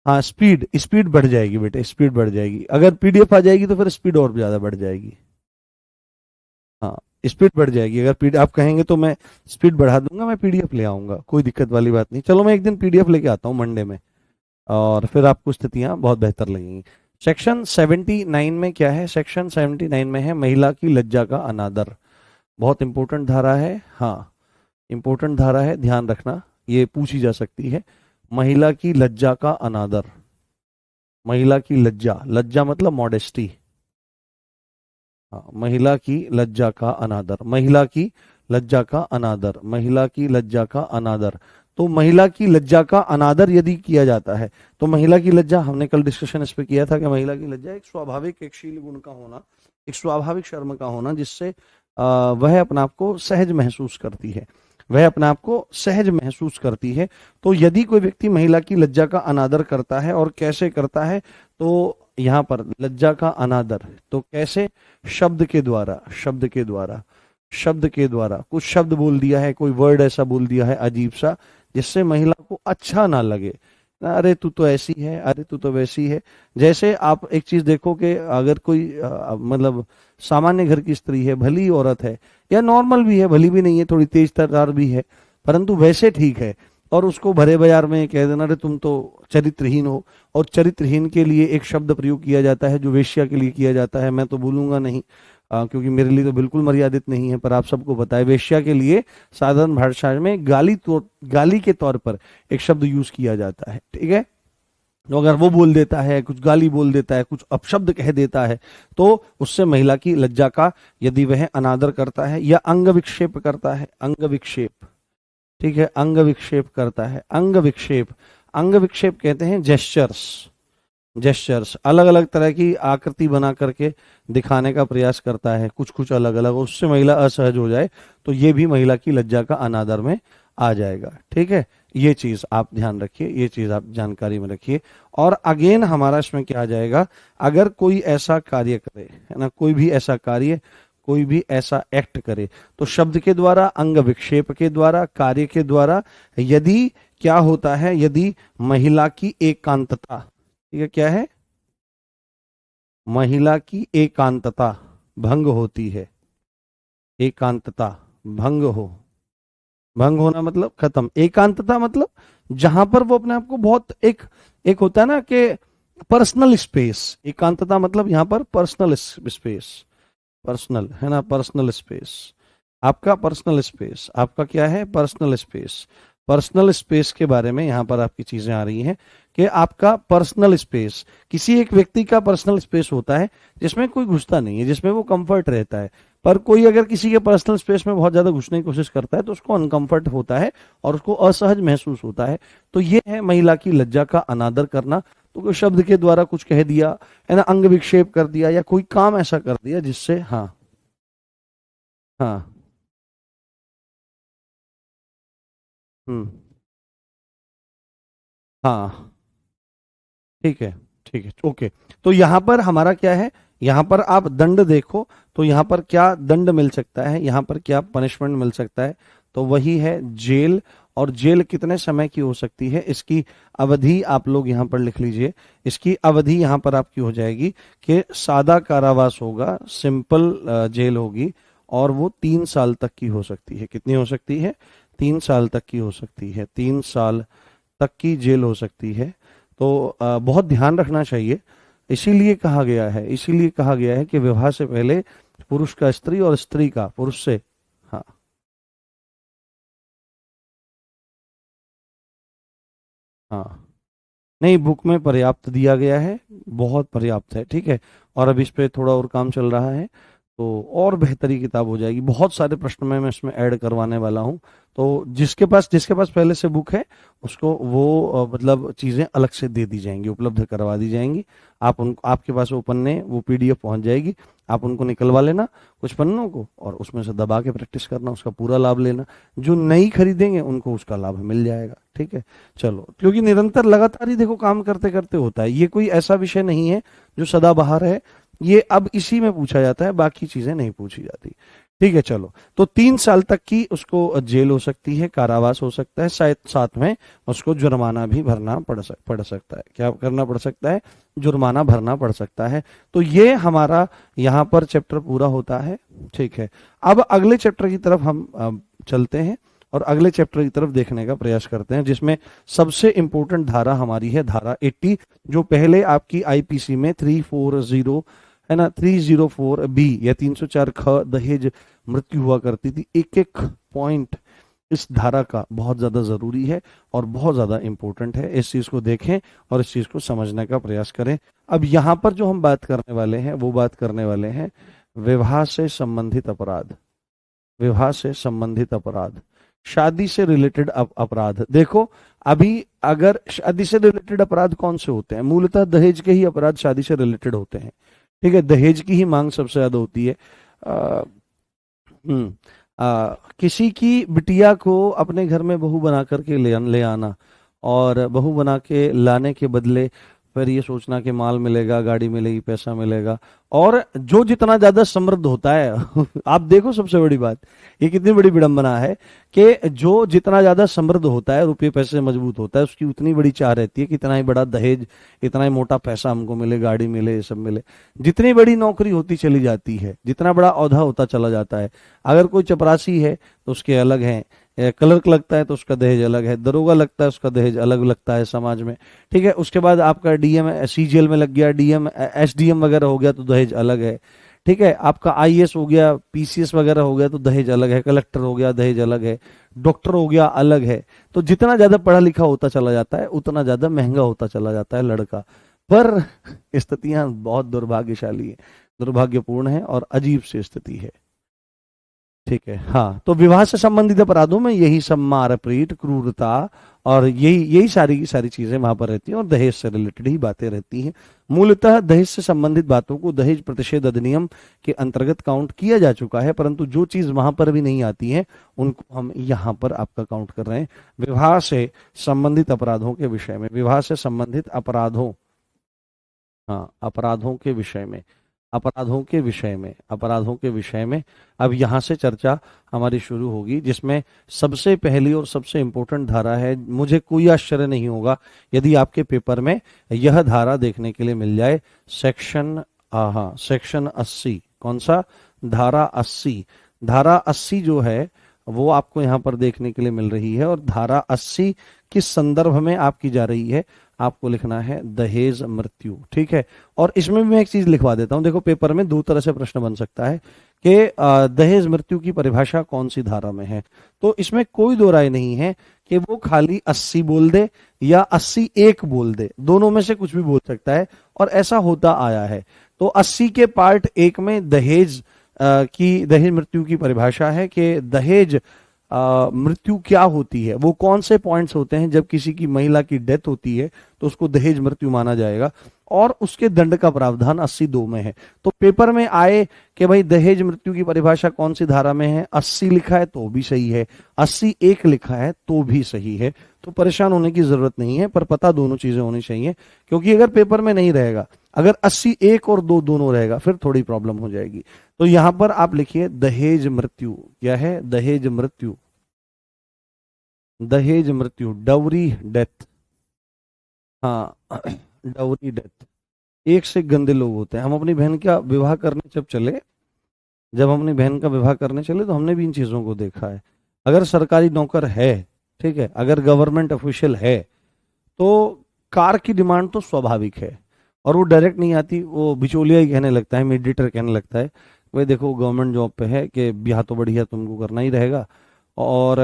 हाँ, स्पीड, स्पीड बढ़ जाएगी बेटे, स्पीड बढ़ जाएगी। अगर पीडीएफ आ जाएगी तो फिर स्पीड और ज्यादा बढ़ जाएगी। हाँ, स्पीड बढ़ जाएगी। अगर पीडी आप कहेंगे तो मैं स्पीड बढ़ा दूंगा, मैं पीडीएफ ले आऊंगा, कोई दिक्कत वाली बात नहीं। चलो मैं एक दिन पीडीएफ लेके आता हूँ मंडे में, और फिर आपको स्थितियां बहुत बेहतर लगेंगी। सेक्शन 79 में क्या है? सेक्शन 79 में है महिला की लज्जा का अनादर। बहुत इंपॉर्टेंट धारा है, हाँ इंपॉर्टेंट धारा है, ध्यान रखना, ये पूछी जा सकती है। महिला की लज्जा का अनादर, महिला की लज्जा, लज्जा मतलब मॉडेस्टी। हाँ, महिला की लज्जा का अनादर, महिला की लज्जा का अनादर, महिला की लज्जा का अनादर। तो महिला की लज्जा का अनादर यदि किया जाता है तो महिला की लज्जा, हमने कल डिस्कशन इस पे किया था कि महिला की लज्जा एक स्वाभाविक, एक शील गुण का होना, एक स्वाभाविक शर्म का होना, जिससे वह अपने आप को सहज महसूस करती है, वह अपने आप को सहज महसूस करती है। तो यदि कोई व्यक्ति महिला की लज्जा का अनादर करता है, और कैसे करता है, तो यहाँ पर लज्जा का अनादर तो कैसे? शब्द के द्वारा, शब्द के द्वारा, शब्द के द्वारा, कुछ शब्द बोल दिया है, कोई वर्ड ऐसा बोल दिया है अजीब सा, जिससे महिला को अच्छा ना लगे। अरे तू तो ऐसी है, अरे तू तो वैसी है। जैसे आप एक चीज देखो कि अगर कोई मतलब सामान्य घर की स्त्री है, भली औरत है, या नॉर्मल भी है, भली भी नहीं है, थोड़ी तेज तर्रार भी है, परंतु वैसे ठीक है, और उसको भरे बाजार में कह देना अरे तुम तो चरित्रहीन हो, और चरित्रहीन के लिए एक शब्द प्रयोग किया जाता है जो वेश्या के लिए किया जाता है, मैं तो बोलूंगा नहीं क्योंकि मेरे लिए तो बिल्कुल मर्यादित नहीं है, पर आप सबको बताए वेश्या के लिए साधारण भाषा में गाली के तौर पर एक शब्द यूज किया जाता है। ठीक है, तो अगर वो बोल देता है, कुछ गाली बोल देता है, कुछ अपशब्द कह देता है, तो उससे महिला की लज्जा का यदि वह अनादर करता है या अंग विक्षेप करता है, अंग विक्षेप, ठीक है, अंग विक्षेप करता है, अंग विक्षेप, अंग विक्षेप कहते हैं जेस्चर्स, जेस्चर्स अलग अलग तरह की आकृति बना करके दिखाने का प्रयास करता है, कुछ कुछ अलग अलग, उससे महिला असहज हो जाए तो ये भी महिला की लज्जा का अनादर में आ जाएगा। ठीक है, ये चीज आप ध्यान रखिए, ये चीज आप जानकारी में रखिए। और अगेन हमारा इसमें क्या आ जाएगा, अगर कोई ऐसा कार्य करे, है ना, कोई भी ऐसा कार्य, कोई भी ऐसा एक्ट करे, तो शब्द के द्वारा, अंग विक्षेप के द्वारा, कार्य के द्वारा, यदि क्या होता है, यदि महिला की एकांतता, ठीक है, क्या है, महिला की एकांतता भंग होती है, एकांतता भंग हो, भंग होना मतलब खत्म, एकांतता मतलब जहां पर वो अपने आप को बहुत एक एक होता है ना कि पर्सनल स्पेस, एकांतता मतलब यहां पर पर्सनल स्पेस, पर्सनल है ना, पर्सनल स्पेस, आपका पर्सनल स्पेस, आपका क्या है, पर्सनल स्पेस। पर्सनल स्पेस के बारे में यहां पर आपकी चीजें आ रही हैं कि आपका पर्सनल स्पेस, किसी एक व्यक्ति का पर्सनल स्पेस होता है जिसमें कोई घुसता नहीं है, जिसमें वो कंफर्ट रहता है। पर कोई अगर किसी के पर्सनल स्पेस में बहुत ज्यादा घुसने की कोशिश करता है तो उसको अनकंफर्ट होता है और उसको असहज महसूस होता है। तो ये है महिला की लज्जा का अनादर करना। तो कोई शब्द के द्वारा कुछ कह दिया, है ना, अंग विक्षेप कर दिया, या कोई काम ऐसा कर दिया जिससे, हाँ हाँ, हम्म, हाँ, ठीक है, ठीक है, ओके। तो यहाँ पर हमारा क्या है, यहाँ पर आप दंड देखो, तो यहाँ पर क्या दंड मिल सकता है, यहाँ पर क्या पनिशमेंट मिल सकता है, तो वही है जेल। और जेल कितने समय की हो सकती है, इसकी अवधि आप लोग यहाँ पर लिख लीजिए। इसकी अवधि यहाँ पर आपकी हो जाएगी कि सादा कारावास होगा, सिंपल जेल होगी, और वो 3 साल तक की हो सकती है। कितनी हो सकती है? 3 साल तक की हो सकती है, 3 साल तक की जेल हो सकती है। तो बहुत ध्यान रखना चाहिए। इसीलिए कहा गया है कि विवाह से पहले पुरुष का स्त्री और स्त्री का पुरुष से। हाँ, हाँ, नहीं, बुक में पर्याप्त दिया गया है, बहुत पर्याप्त है, ठीक है। और अब इस पे थोड़ा और काम चल रहा है, तो और बेहतरी किताब हो जाएगी। बहुत सारे प्रश्न मैं इसमें ऐड करवाने वाला हूँ। तो जिसके पास पहले से बुक है, उसको वो मतलब चीज़ें अलग से दे दी जाएंगी, उपलब्ध करवा दी जाएंगी। आपके पास वो पन्ने, वो पीडीएफ पहुंच जाएगी। आप उनको निकलवा लेना, कुछ पन्नों को, और उसमें से दबा के प्रैक्टिस करना, उसका पूरा लाभ लेना। जो नहीं खरीदेंगे उनको उसका लाभ मिल जाएगा, ठीक है। चलो, क्योंकि निरंतर लगातार ही देखो काम करते करते होता है, ये कोई ऐसा विषय नहीं है जो सदाबहार है। ये अब इसी में पूछा जाता है, बाकी चीजें नहीं पूछी जाती, ठीक है। चलो, तो 3 साल तक की उसको जेल हो सकती है, कारावास हो सकता है, शायद साथ में उसको जुर्माना भी भरना पड़ सकता है। क्या करना पड़ सकता है? जुर्माना भरना पड़ सकता है। तो ये हमारा यहाँ पर चैप्टर पूरा होता है, ठीक है। अब अगले चैप्टर की तरफ हम चलते हैं और अगले चैप्टर की तरफ देखने का प्रयास करते हैं, जिसमें सबसे इंपॉर्टेंट धारा हमारी है धारा 80, जो पहले आपकी आईपीसी में 340 है ना, 304 बी या 304 ख दहेज मृत्यु हुआ करती थी। एक एक पॉइंट इस धारा का बहुत ज्यादा जरूरी है और बहुत ज्यादा इंपॉर्टेंट है। इस चीज को देखें और इस चीज को समझने का प्रयास करें। अब यहाँ पर जो हम बात करने वाले हैं, वो बात करने वाले हैं विवाह से संबंधित अपराध। विवाह से संबंधित अपराध, शादी से रिलेटेड अपराध। देखो, अभी अगर शादी से रिलेटेड अपराध कौन से होते हैं? मूलतः दहेज के ही अपराध शादी से रिलेटेड होते हैं, ठीक है। दहेज की ही मांग सबसे ज्यादा होती है। आ, हम्म, किसी की बिटिया को अपने घर में बहू बना करके ले आना, और बहू बना के लाने के बदले फिर ये सोचना कि माल मिलेगा, गाड़ी मिलेगी, पैसा मिलेगा। और जो जितना ज्यादा समृद्ध होता है आप देखो, सबसे बड़ी बात, ये कितनी बड़ी विडंबना है कि जो जितना ज्यादा समृद्ध होता है, रुपये पैसे से मजबूत होता है, उसकी उतनी बड़ी चाह रहती है कि इतना ही बड़ा दहेज, इतना ही मोटा पैसा हमको मिले, गाड़ी मिले, ये सब मिले। जितनी बड़ी नौकरी होती चली जाती है, जितना बड़ा औहदा होता चला जाता है, अगर कोई चपरासी है तो उसके अलग हैं, क्लर्क लगता है तो उसका दहेज अलग है, दरोगा लगता है उसका दहेज अलग लगता है समाज में, ठीक है। उसके बाद आपका डीएम सीजीएल में लग गया, डीएम एसडीएम वगैरह हो गया तो दहेज अलग है, ठीक है। आपका आईएएस हो गया, पीसीएस वगैरह हो गया तो दहेज अलग है, कलेक्टर हो गया दहेज अलग है, डॉक्टर हो गया अलग है। तो जितना ज्यादा पढ़ा लिखा होता चला जाता है, उतना ज्यादा महंगा होता चला जाता है लड़का। पर स्थितियां बहुत दुर्भाग्यशाली है, दुर्भाग्यपूर्ण है और अजीब सी स्थिति है, ठीक है। हाँ, तो विवाह से संबंधित अपराधों में यही सब मारपीट, क्रूरता और यही यही सारी की सारी चीजें वहां पर रहती हैं, और दहेज से रिलेटेड ही बातें रहती हैं। मूलतः दहेज से संबंधित बातों को दहेज प्रतिषेध अधिनियम के अंतर्गत काउंट किया जा चुका है, परंतु जो चीज वहां पर भी नहीं आती है, उनको हम यहाँ पर आपका काउंट कर रहे हैं। विवाह से संबंधित अपराधों के विषय में, विवाह से संबंधित अपराधों, हाँ, अपराधों के विषय में अब यहाँ से चर्चा हमारी शुरू होगी, जिसमें सबसे पहली और सबसे इंपॉर्टेंट धारा है। मुझे कोई आश्चर्य नहीं होगा यदि आपके पेपर में यह धारा देखने के लिए मिल जाए, सेक्शन, हाँ, सेक्शन 80। कौन सा? धारा 80। धारा 80 जो है वो आपको यहाँ पर देखने के लिए मिल रही है, और धारा 80 किस संदर्भ में आपकी जा रही है? आपको लिखना है दहेज मृत्यु, ठीक है। और इसमें भी मैं एक चीज लिखवा देता हूं, देखो पेपर में दो तरह से प्रश्न बन सकता है कि दहेज मृत्यु की परिभाषा कौन सी धारा में है। तो इसमें कोई दो राय नहीं है कि वो खाली 80 बोल दे या 80(1) बोल दे, दोनों में से कुछ भी बोल सकता है, और ऐसा होता आया है। तो 80 के पार्ट 1 में दहेज दहेज मृत्यु की परिभाषा है कि दहेज मृत्यु क्या होती है, वो कौन से पॉइंट्स होते हैं जब किसी की महिला की डेथ होती है तो उसको दहेज मृत्यु माना जाएगा, और उसके दंड का प्रावधान 82 में है। तो पेपर में आए कि भाई दहेज मृत्यु की परिभाषा कौन सी धारा में है, 80 लिखा है तो भी सही है, 80(1) लिखा है तो भी सही है। तो परेशान होने की जरूरत नहीं है, पर पता दोनों चीजें होनी चाहिए, क्योंकि अगर पेपर में नहीं रहेगा, अगर 80(1) और 2 दोनों रहेगा, फिर थोड़ी प्रॉब्लम हो जाएगी। तो यहां पर आप लिखिए दहेज मृत्यु। क्या है? दहेज मृत्यु। दहेज मृत्यु, डाउरी डेथ, हाँ, डाउरी डेथ। एक से गंदे लोग होते हैं। हम अपनी बहन का विवाह करने जब हम अपनी बहन का विवाह करने चले तो हमने भी इन चीजों को देखा है। अगर सरकारी नौकर है, ठीक है, अगर गवर्नमेंट ऑफिशियल है, तो कार की डिमांड तो स्वाभाविक है, और वो डायरेक्ट नहीं आती, वो बिचौलिया ही कहने लगता है, मीडिएटर कहने लगता है, भाई देखो गवर्नमेंट जॉब पे है कि ब्याह तो बढ़िया तुमको करना ही रहेगा, और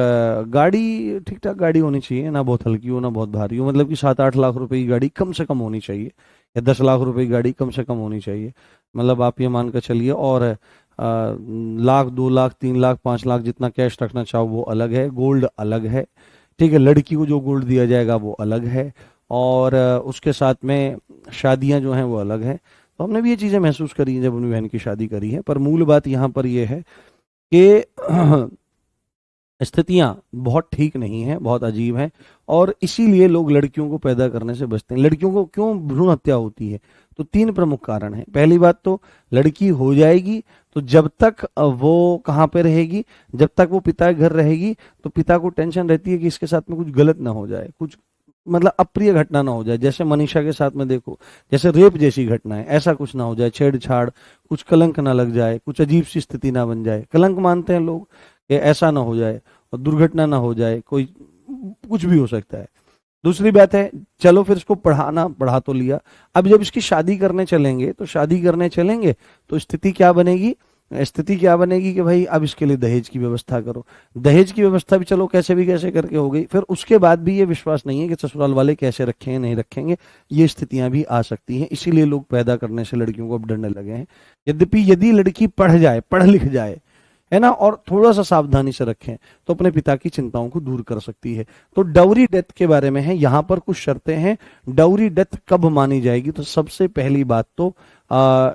गाड़ी ठीक ठाक गाड़ी होनी चाहिए, ना बहुत हल्की हो ना बहुत भारी हो, मतलब कि 7-8 लाख रुपए की गाड़ी कम से कम होनी चाहिए, या 10 लाख रुपए की गाड़ी कम से कम होनी चाहिए। मतलब आप ये मान कर चलिए, और लाख 2 लाख 3 लाख 5 लाख जितना कैश रखना चाहो वो अलग है, गोल्ड अलग है, ठीक है, लड़की को जो गोल्ड दिया जाएगा वो अलग है, और उसके साथ में शादियां जो हैं वो अलग है। तो हमने भी ये चीज़ें महसूस करी हैं जब अपनी बहन की शादी करी है। पर मूल बात यहाँ पर ये है कि स्थितियां बहुत ठीक नहीं है, बहुत अजीब है, और इसीलिए लोग लड़कियों को पैदा करने से बचते हैं। लड़कियों को क्यों भ्रूण हत्या होती है? तो 3 प्रमुख कारण हैं। पहली बात तो, लड़की हो जाएगी तो जब तक वो कहाँ पे रहेगी, जब तक वो पिता के घर रहेगी, तो पिता को टेंशन रहती है कि इसके साथ में कुछ गलत ना हो जाए, कुछ मतलब अप्रिय घटना ना हो जाए, जैसे मनीषा के साथ में देखो, जैसे रेप जैसी घटना है, ऐसा कुछ ना हो जाए, छेड़छाड़, कुछ कलंक ना लग जाए, कुछ अजीब सी स्थिति ना बन जाए। कलंक मानते हैं लोग कि ऐसा ना हो जाए, और दुर्घटना ना हो जाए, कोई कुछ भी हो सकता है। दूसरी बात है, चलो फिर इसको पढ़ा तो लिया, अब जब इसकी शादी करने चलेंगे, तो शादी करने चलेंगे तो स्थिति क्या बनेगी? स्थिति क्या बनेगी कि भाई अब इसके लिए दहेज की व्यवस्था करो। दहेज की व्यवस्था भी चलो कैसे भी कैसे करके हो गई, फिर उसके बाद भी ये विश्वास नहीं है कि ससुराल वाले कैसे रखेंगे नहीं रखेंगे, ये स्थितियां भी आ सकती हैं। इसीलिए लोग पैदा करने से लड़कियों को अब डरने लगे हैं। यद्यपि यदि लड़की पढ़ जाए, पढ़ लिख जाए, है ना, और थोड़ा सा सावधानी से रखें, तो अपने पिता की चिंताओं को दूर कर सकती है। तो डाउरी डेथ के बारे में है, यहाँ पर कुछ शर्तें हैं। डाउरी डेथ कब मानी जाएगी? तो सबसे पहली बात तो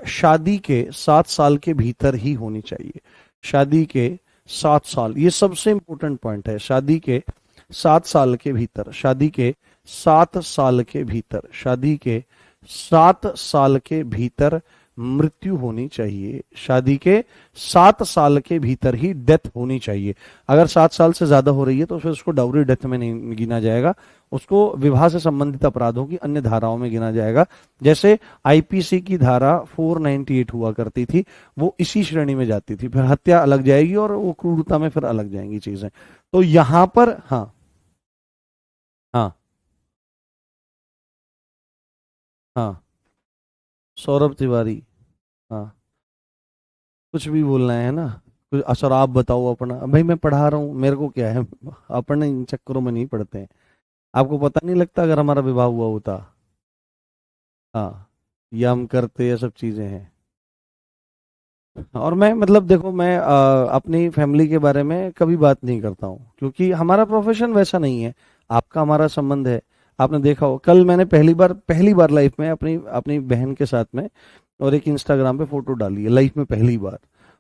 शादी के 7 साल के भीतर ही होनी चाहिए। शादी के 7 साल, ये सबसे इंपॉर्टेंट पॉइंट है। शादी के 7 साल के भीतर, शादी के 7 साल के भीतर, शादी के 7 साल के भीतर मृत्यु होनी चाहिए। शादी के 7 साल के भीतर ही डेथ होनी चाहिए। अगर 7 साल से ज्यादा हो रही है तो फिर उसको डाउरी डेथ में नहीं गिना जाएगा, उसको विवाह से संबंधित अपराधों की अन्य धाराओं में गिना जाएगा। जैसे आईपीसी की धारा 498 हुआ करती थी, वो इसी श्रेणी में जाती थी। फिर हत्या अलग जाएगी और वो क्रूरता में फिर अलग जाएंगी चीजें। तो यहां पर हाँ, हाँ, हाँ, सौरभ तिवारी, हाँ, कुछ भी बोलना है ना, कुछ असर आप बताओ अपना। भाई मैं पढ़ा रहा हूँ, मेरे को क्या है, अपने इन चक्करों में नहीं पढ़ते हैं। आपको पता नहीं लगता अगर हमारा विवाह हुआ होता? हाँ, या हम करते, ये सब चीजें हैं। और मैं मतलब देखो, मैं अपनी फैमिली के बारे में कभी बात नहीं करता हूँ, क्योंकि हमारा प्रोफेशन वैसा नहीं है। आपका हमारा संबंध है। आपने देखा हो, कल मैंने पहली बार लाइफ में अपनी अपनी बहन के साथ में और एक इंस्टाग्राम पे फोटो डाली है, लाइफ में पहली बार,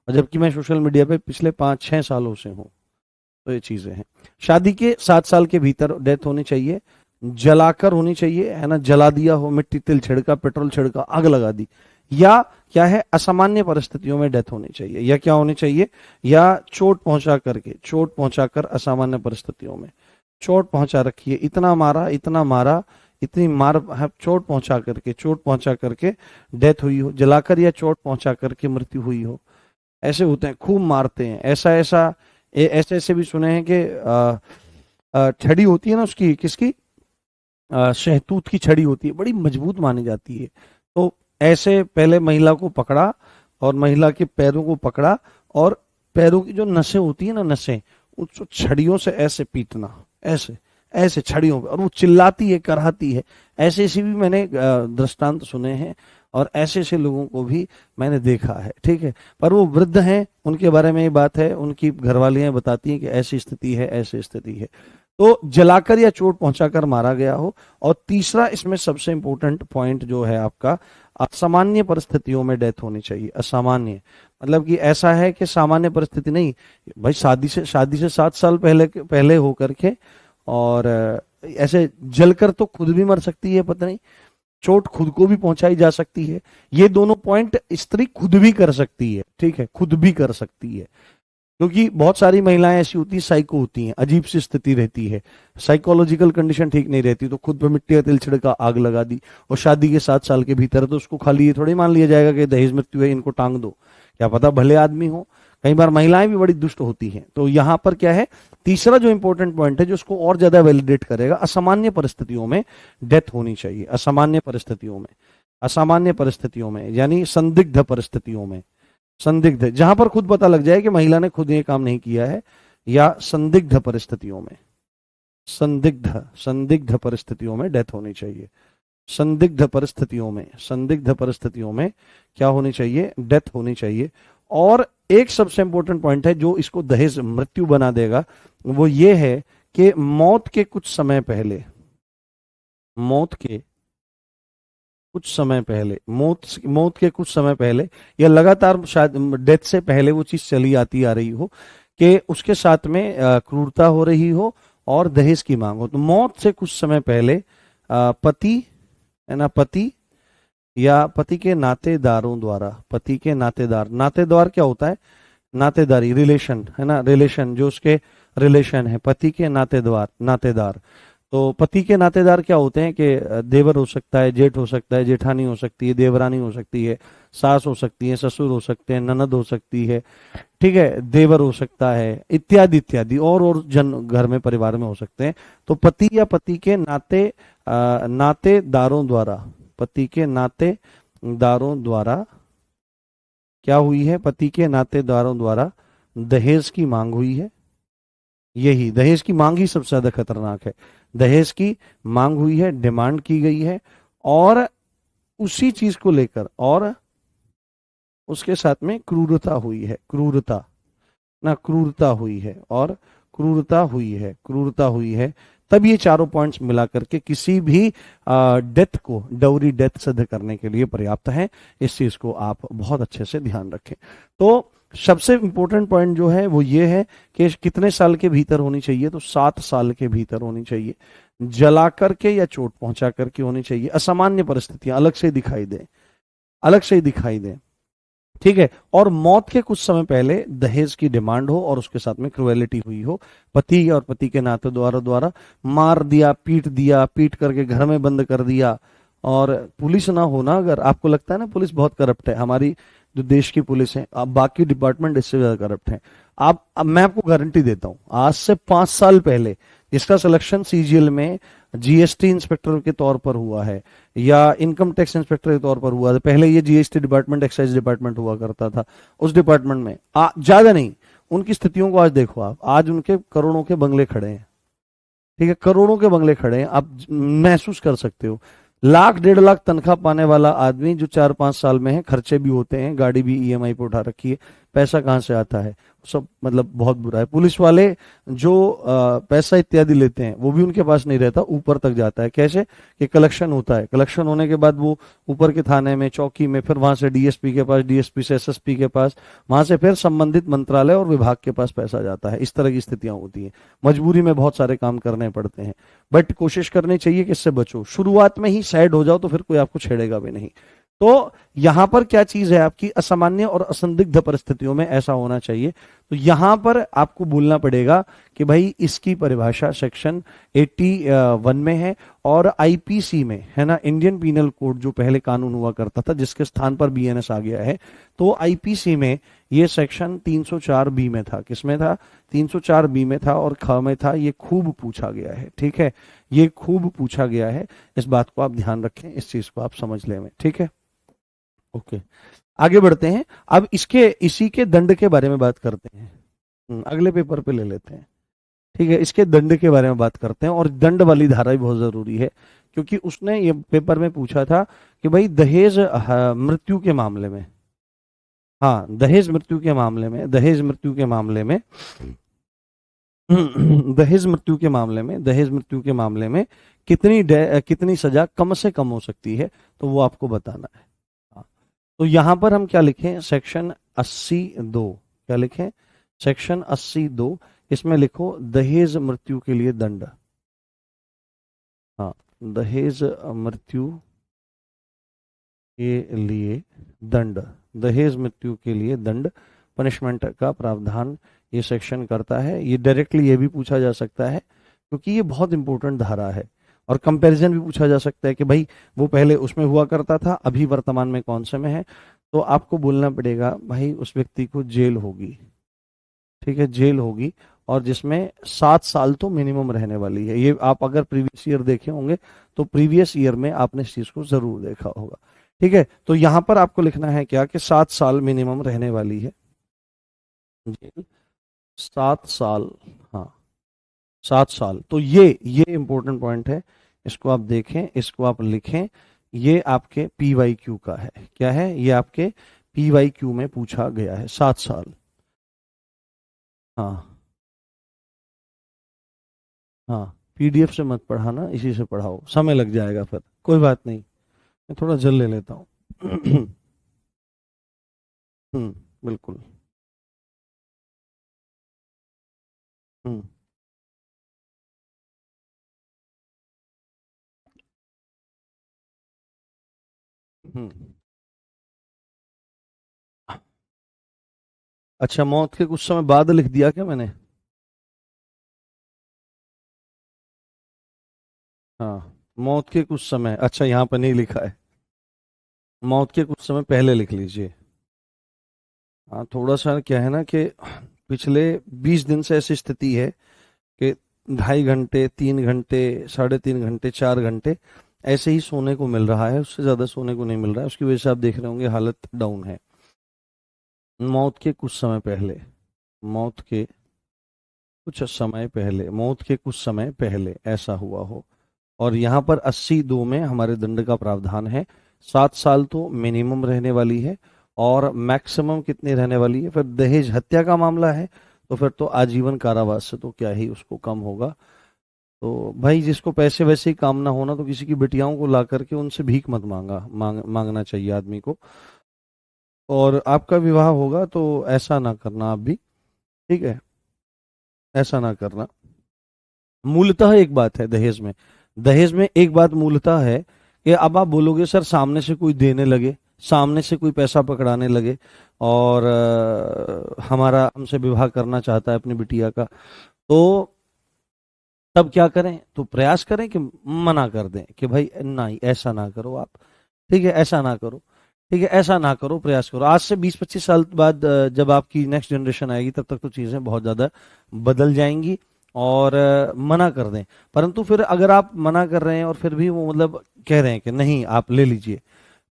और जबकि मैं सोशल मीडिया पे पिछले 5-6 सालों से हूँ। तो ये चीजें हैं। शादी के 7 साल के भीतर डेथ होनी चाहिए। जलाकर होनी चाहिए, है ना, जला दिया हो, मिट्टी तेल छिड़का, पेट्रोल छिड़का, आग लगा दी। या क्या है, असामान्य परिस्थितियों में डेथ होनी चाहिए। या क्या होनी चाहिए? या चोट पहुंचा कर असामान्य परिस्थितियों में चोट पहुंचा रखी है, इतना मारा, इतना मारा, इतनी मार है, चोट पहुंचा करके डेथ हुई हो, जलाकर या चोट पहुंचा करके मृत्यु हुई हो। ऐसे होते हैं, खूब मारते हैं, ऐसे ऐसे भी सुने हैं कि छड़ी होती है ना उसकी, किसकी, शहतूत की छड़ी होती है, बड़ी मजबूत मानी जाती है। तो ऐसे पहले महिला को पकड़ा, और महिला के पैरों को पकड़ा, और पैरों की जो नसें होती है ना, नसें, उसको छड़ियों से ऐसे पीटना, ऐसे ऐसे छड़ियों पे, और वो चिल्लाती है, कराती है। ऐसे ऐसे भी मैंने दृष्टांत सुने हैं, और ऐसे ऐसे लोगों को भी मैंने देखा है, ठीक है। पर वो वृद्ध हैं, उनके बारे में ये बात है, उनकी घरवालियां बताती हैं कि ऐसी स्थिति है, ऐसी स्थिति है। तो जलाकर या चोट पहुंचाकर मारा गया हो। और तीसरा इसमें सबसे इंपॉर्टेंट पॉइंट जो है आपका, असामान्य परिस्थितियों में डेथ होनी चाहिए। असामान्य मतलब कि ऐसा है कि सामान्य परिस्थिति नहीं, भाई शादी से 7 साल पहले पहले हो करके, और ऐसे जलकर तो खुद भी मर सकती है पत्नी, चोट खुद को भी पहुंचाई जा सकती है। ये दोनों पॉइंट स्त्री खुद भी कर सकती है, ठीक है, खुद भी कर सकती है। क्योंकि बहुत सारी महिलाएं ऐसी होती हैं, साइको होती हैं, अजीब सी स्थिति रहती है, साइकोलॉजिकल कंडीशन ठीक नहीं रहती, तो खुद पे मिट्टी का तेल छिड़का, आग लगा दी। और शादी के 7 साल के भीतर तो उसको खाली ये थोड़ी मान लिया जाएगा कि दहेज मृत्यु है, इनको टांग दो। क्या पता भले आदमी हो, कई बार महिलाएं भी बड़ी दुष्ट होती हैं। तो यहां पर क्या है, तीसरा जो इंपॉर्टेंट पॉइंट है जो उसको और ज्यादा वैलिडेट करेगा, असामान्य परिस्थितियों में डेथ होनी चाहिए। असामान्य परिस्थितियों में, असामान्य परिस्थितियों में यानी संदिग्ध परिस्थितियों में, संदिग्ध जहां पर खुद पता लग जाए कि महिला ने खुद ये काम नहीं किया है, या संदिग्ध परिस्थितियों में, संदिग्ध संदिग्ध परिस्थितियों में डेथ होनी चाहिए। संदिग्ध परिस्थितियों में, संदिग्ध परिस्थितियों में क्या होनी चाहिए, डेथ होनी चाहिए। और एक सबसे इंपॉर्टेंट पॉइंट है जो इसको दहेज मृत्यु बना देगा, वो ये है कि मौत के कुछ समय पहले, मौत के कुछ समय पहले, मौत के कुछ समय पहले, या लगातार शायद डेथ से पहले वो चीज चली आती आ रही हो कि उसके साथ में क्रूरता हो रही हो और दहेज की मांग हो। तो मौत से कुछ समय पहले पति है ना, पति या पति के नातेदारों द्वारा, पति के नातेदार, नातेदार क्या होता है, नातेदारी, रिलेशन है ना, रिलेशन जो उसके रिलेशन है, पति के नातेदार, नातेदार। तो पति के नातेदार क्या होते हैं कि देवर हो सकता है, जेठ हो सकता है, जेठानी हो सकती है, देवरानी हो सकती है, सास हो सकती है, ससुर हो सकते हैं, ननद हो सकती है, ठीक है, देवर हो सकता है, इत्यादि इत्यादि, और जन घर में परिवार में हो सकते हैं। तो पति या पति के नातेदारों द्वारा, पति के नातेदारों द्वारा क्या हुई है, पति के नातेदारों द्वारा दहेज की मांग हुई है। यही दहेज की मांग ही सबसे ज्यादा खतरनाक है। दहेज की मांग हुई है, डिमांड की गई है, और उसी चीज को लेकर और उसके साथ में क्रूरता हुई है, क्रूरता ना, क्रूरता हुई है और क्रूरता हुई है, क्रूरता हुई है। तब ये चारों पॉइंट्स मिला करके किसी भी डेथ को डाउरी डेथ सिद्ध करने के लिए पर्याप्त है। इस चीज को आप बहुत अच्छे से ध्यान रखें। तो सबसे इंपॉर्टेंट पॉइंट जो है वो ये है कि कितने साल के भीतर होनी चाहिए, तो 7 साल के भीतर होनी चाहिए। जला करके या चोट पहुंचा करके होनी चाहिए। असामान्य परिस्थितियां अलग से दिखाई दें, अलग से ही दिखाई दें, ठीक है। और मौत के कुछ समय पहले दहेज की डिमांड हो और उसके साथ में क्रुएलिटी हुई हो, पति और पति के द्वारा मार दिया, पीट करके घर में बंद कर दिया, और पुलिस ना होना। अगर आपको लगता है ना पुलिस बहुत करप्ट है, हमारी जो देश की पुलिस है, अब बाकी डिपार्टमेंट इससे ज्यादा करप्ट है। आप, अब मैं आपको गारंटी देता हूं, आज से 5 साल पहले जिसका सिलेक्शन सीजीएल में जीएसटी इंस्पेक्टर के तौर पर हुआ है या इनकम टैक्स इंस्पेक्टर के तौर पर हुआ था, पहले ये जीएसटी डिपार्टमेंट, एक्साइज डिपार्टमेंट हुआ करता था, उस डिपार्टमेंट में ज्यादा नहीं, उनकी स्थितियों को आज देखो आप, आज उनके करोड़ों के बंगले खड़े हैं, ठीक है, करोड़ों के बंगले खड़े हैं। आप महसूस कर सकते हो, लाख 1.5 लाख तनख्वाह पाने वाला आदमी जो 4-5 साल में है, खर्चे भी होते हैं, गाड़ी भी ईएमआई पे उठा रखी है, पैसा कहां से आता है, सब मतलब बहुत बुरा है। पुलिस वाले जो पैसा इत्यादि लेते हैं वो भी उनके पास नहीं रहता, ऊपर तक जाता है। कैसे कि कलेक्शन होता है, कलेक्शन होने के बाद वो ऊपर के थाने में, चौकी में, फिर वहां से डीएसपी के पास, डीएसपी से एसएसपी के पास, वहां से फिर संबंधित मंत्रालय और विभाग के पास पैसा जाता है। इस तरह की स्थितियां होती हैं, मजबूरी में बहुत सारे काम करने पड़ते हैं, बट कोशिश करनी चाहिए कि इससे बचो। शुरुआत में ही साइड हो जाओ तो फिर कोई आपको छेड़ेगा भी नहीं। तो यहां पर क्या चीज है आपकी, असामान्य और असंदिग्ध परिस्थितियों में ऐसा होना चाहिए। तो यहां पर आपको बोलना पड़ेगा कि भाई इसकी परिभाषा सेक्शन 81 में है और आईपीसी में है ना, इंडियन पीनल कोड जो पहले कानून हुआ करता था जिसके स्थान पर बीएनएस आ गया है, तो आईपीसी में ये सेक्शन 304 बी में था। किसमें था, 304 बी में था और ख में था। ये खूब पूछा गया है, ठीक है, ये खूब पूछा गया है। इस बात को आप ध्यान रखें, इस चीज को आप समझ लें, ठीक है, ओके। आगे बढ़ते हैं, अब इसी के दंड के बारे में बात करते हैं। अगले पेपर पे ले लेते हैं, ठीक है, इसके दंड के बारे में बात करते हैं। और दंड वाली धारा भी बहुत जरूरी है, क्योंकि उसने ये पेपर में पूछा था कि भाई दहेज मृत्यु के मामले में, हाँ दहेज मृत्यु के मामले में, दहेज मृत्यु के मामले में दहेज मृत्यु के मामले में, दहेज मृत्यु के मामले में कितनी सजा कम से कम हो सकती है, तो वो आपको बताना है। तो यहां पर हम क्या लिखें, सेक्शन 82, क्या लिखें, सेक्शन 82, इसमें लिखो दहेज मृत्यु के लिए दंड। हाँ, दहेज मृत्यु के लिए दंड, दहेज मृत्यु के लिए दंड, पनिशमेंट का प्रावधान ये सेक्शन करता है। ये डायरेक्टली ये भी पूछा जा सकता है क्योंकि ये बहुत इंपॉर्टेंट धारा है, और कंपैरिजन भी पूछा जा सकता है कि भाई वो पहले उसमें हुआ करता था, अभी वर्तमान में कौन से में है। तो आपको बोलना पड़ेगा भाई उस व्यक्ति को जेल होगी, ठीक है, जेल होगी, और जिसमें 7 साल तो मिनिमम रहने वाली है। ये आप अगर प्रीवियस ईयर देखे होंगे तो प्रीवियस ईयर में आपने इस चीज को जरूर देखा होगा। ठीक है, तो यहां पर आपको लिखना है क्या कि 7 साल मिनिमम रहने वाली है जेल, 7 साल। हाँ, 7 साल। तो ये इंपॉर्टेंट पॉइंट है, इसको आप देखें, इसको आप लिखें। ये आपके PYQ का है। क्या है ये? आपके PYQ में पूछा गया है, 7 साल। हाँ हाँ, PDF से मत पढ़ाना, इसी से पढ़ाओ, समय लग जाएगा फिर। कोई बात नहीं, मैं थोड़ा जल ले लेता हूँ। बिल्कुल। हम्म हम्म। अच्छा, मौत के कुछ समय बाद लिख दिया क्या मैंने? हाँ, मौत के कुछ समय, अच्छा यहाँ पर नहीं लिखा है, मौत के कुछ समय पहले लिख लीजिए। हाँ, थोड़ा सा क्या है ना कि पिछले 20 दिन से ऐसी स्थिति है कि 2.5 घंटे, 3 घंटे, 3.5 घंटे, 4 घंटे ऐसे ही सोने को मिल रहा है, उससे ज्यादा सोने को नहीं मिल रहा है। उसकी वजह से आप देख रहे होंगे हालत डाउन है। मौत के कुछ समय पहले, मौत के कुछ समय पहले, मौत के कुछ समय पहले ऐसा हुआ हो। और यहाँ पर 82 में हमारे दंड का प्रावधान है। 7 साल तो मिनिमम रहने वाली है, और मैक्सिमम कितनी रहने वाली है? फिर दहेज हत्या का मामला है तो फिर तो आजीवन कारावास से तो क्या ही उसको कम होगा। तो भाई, जिसको पैसे वैसे ही काम ना होना, तो किसी की बिटियाओं को ला करके उनसे भीख मत मांगना चाहिए आदमी को। और आपका विवाह होगा तो ऐसा ना करना आप भी। ठीक है, ऐसा ना करना। मूलतः एक बात है दहेज में, दहेज में एक बात मूलतः है कि अब आप बोलोगे सर सामने से कोई देने लगे, सामने से कोई पैसा पकड़ाने लगे, और हमारा हमसे विवाह करना चाहता है अपनी बिटिया का, तो तब क्या करें? तो प्रयास करें कि मना कर दें कि भाई नहीं, ऐसा ना करो आप। ठीक है, ऐसा ना करो। ठीक है, ऐसा ना करो, प्रयास करो। आज से 20-25 साल बाद जब आपकी नेक्स्ट जनरेशन आएगी, तब तक तो चीज़ें बहुत ज़्यादा बदल जाएंगी, और मना कर दें। परंतु फिर अगर आप मना कर रहे हैं और फिर भी वो मतलब कह रहे हैं कि नहीं आप ले लीजिए,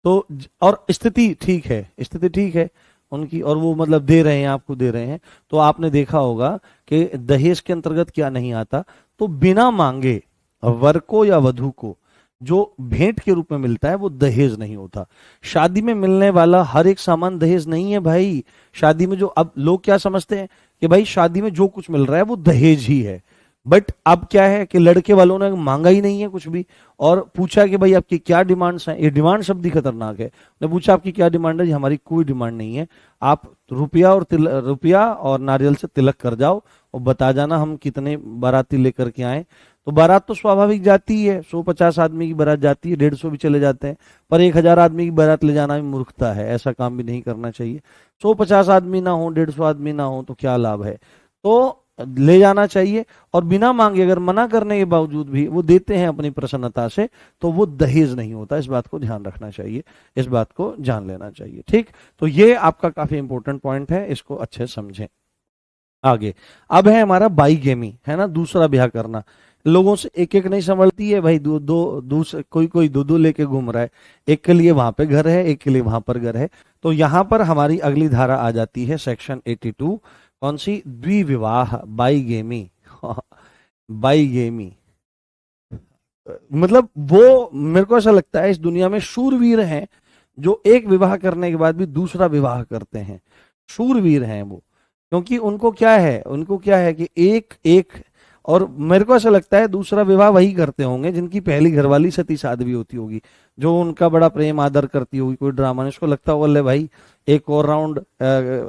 तो और स्थिति ठीक है, स्थिति ठीक है उनकी, और वो मतलब दे रहे हैं, आपको दे रहे हैं, तो आपने देखा होगा कि दहेज के अंतर्गत क्या नहीं आता। तो बिना मांगे वर को या वधु को जो भेंट के रूप में मिलता है वो दहेज नहीं होता। शादी में मिलने वाला हर एक सामान दहेज नहीं है भाई। शादी में जो, अब लोग क्या समझते हैं कि भाई शादी में जो कुछ मिल रहा है वो दहेज ही है। बट अब क्या है कि लड़के वालों ने मांगा ही नहीं है कुछ भी, और पूछा कि भाई आपकी क्या डिमांड्स हैं। ये डिमांड शब्द ही खतरनाक है। ने पूछा आपकी क्या डिमांड है? जी हमारी कोई डिमांड नहीं है, आप रुपया और नारियल से तिलक कर जाओ और बता जाना हम कितने बाराती लेकर के आए। तो बारात तो स्वाभाविक जाती ही है, 150 आदमी की बारात जाती है, 150 भी चले जाते हैं, पर 1000 आदमी की बारात ले जाना भी मूर्खता है, ऐसा काम भी नहीं करना चाहिए। 150 आदमी ना हो, 150 आदमी ना हो तो क्या लाभ है? तो ले जाना चाहिए, और बिना मांगे अगर मना करने के बावजूद भी वो देते हैं अपनी प्रसन्नता से, तो वो दहेज नहीं होता। इस बात को ध्यान रखना चाहिए, इस बात को जान लेना चाहिए। ठीक, तो ये आपका काफी इंपॉर्टेंट पॉइंट है, इसको अच्छे समझें। आगे अब है हमारा बाईगेमी, है ना, दूसरा ब्याह करना। लोगों से एक एक नहीं संभलती है भाई, दो दो दूसरे, कोई कोई दो दो लेके घूम रहा है। एक के लिए वहां पे घर है, एक के लिए वहां पर घर है। तो यहां पर हमारी अगली धारा आ जाती है सेक्शन 82। कौन सी? द्विविवाह, बाईगेमी। बाईगेमी मतलब वो, मेरे को ऐसा लगता है इस दुनिया में शूरवीर हैं जो एक विवाह करने के बाद भी दूसरा विवाह करते हैं। शूरवीर हैं वो, क्योंकि उनको क्या है, उनको क्या है कि एक एक, और मेरे को ऐसा लगता है दूसरा विवाह वही करते होंगे जिनकी पहली घरवाली सती साध्वी होती होगी, जो उनका बड़ा प्रेम आदर करती होगी। कोई ड्रामा नहीं, उसको लगता होगा ले भाई एक और राउंड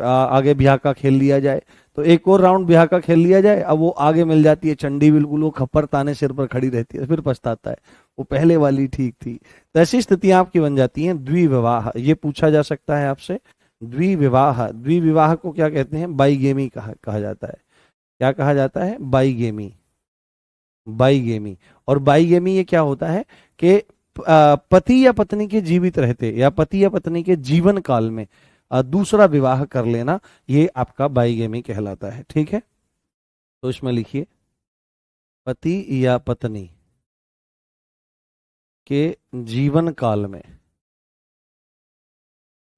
आगे ब्याह का खेल लिया जाए। तो एक और राउंड ब्याह का खेल लिया जाए, अब वो आगे मिल जाती है चंडी, बिल्कुल वो खप्पर ताने सिर पर खड़ी रहती है, फिर पछताता है वो पहले वाली ठीक थी। तो ऐसी स्थितियां आपकी बन जाती हैं। द्विविवाह, ये पूछा जा सकता है आपसे। द्विविवाह, द्विविवाह को क्या कहते हैं? बाईगेमी कहा जाता है। क्या कहा जाता है? बाईगेमी, बाईगेमी। और बाईगेमी ये क्या होता है कि पति या पत्नी के जीवित रहते, या पति या पत्नी के जीवन काल में दूसरा विवाह कर लेना, ये आपका बाईगेमी कहलाता है। ठीक है, तो इसमें लिखिए पति या पत्नी के जीवन काल में,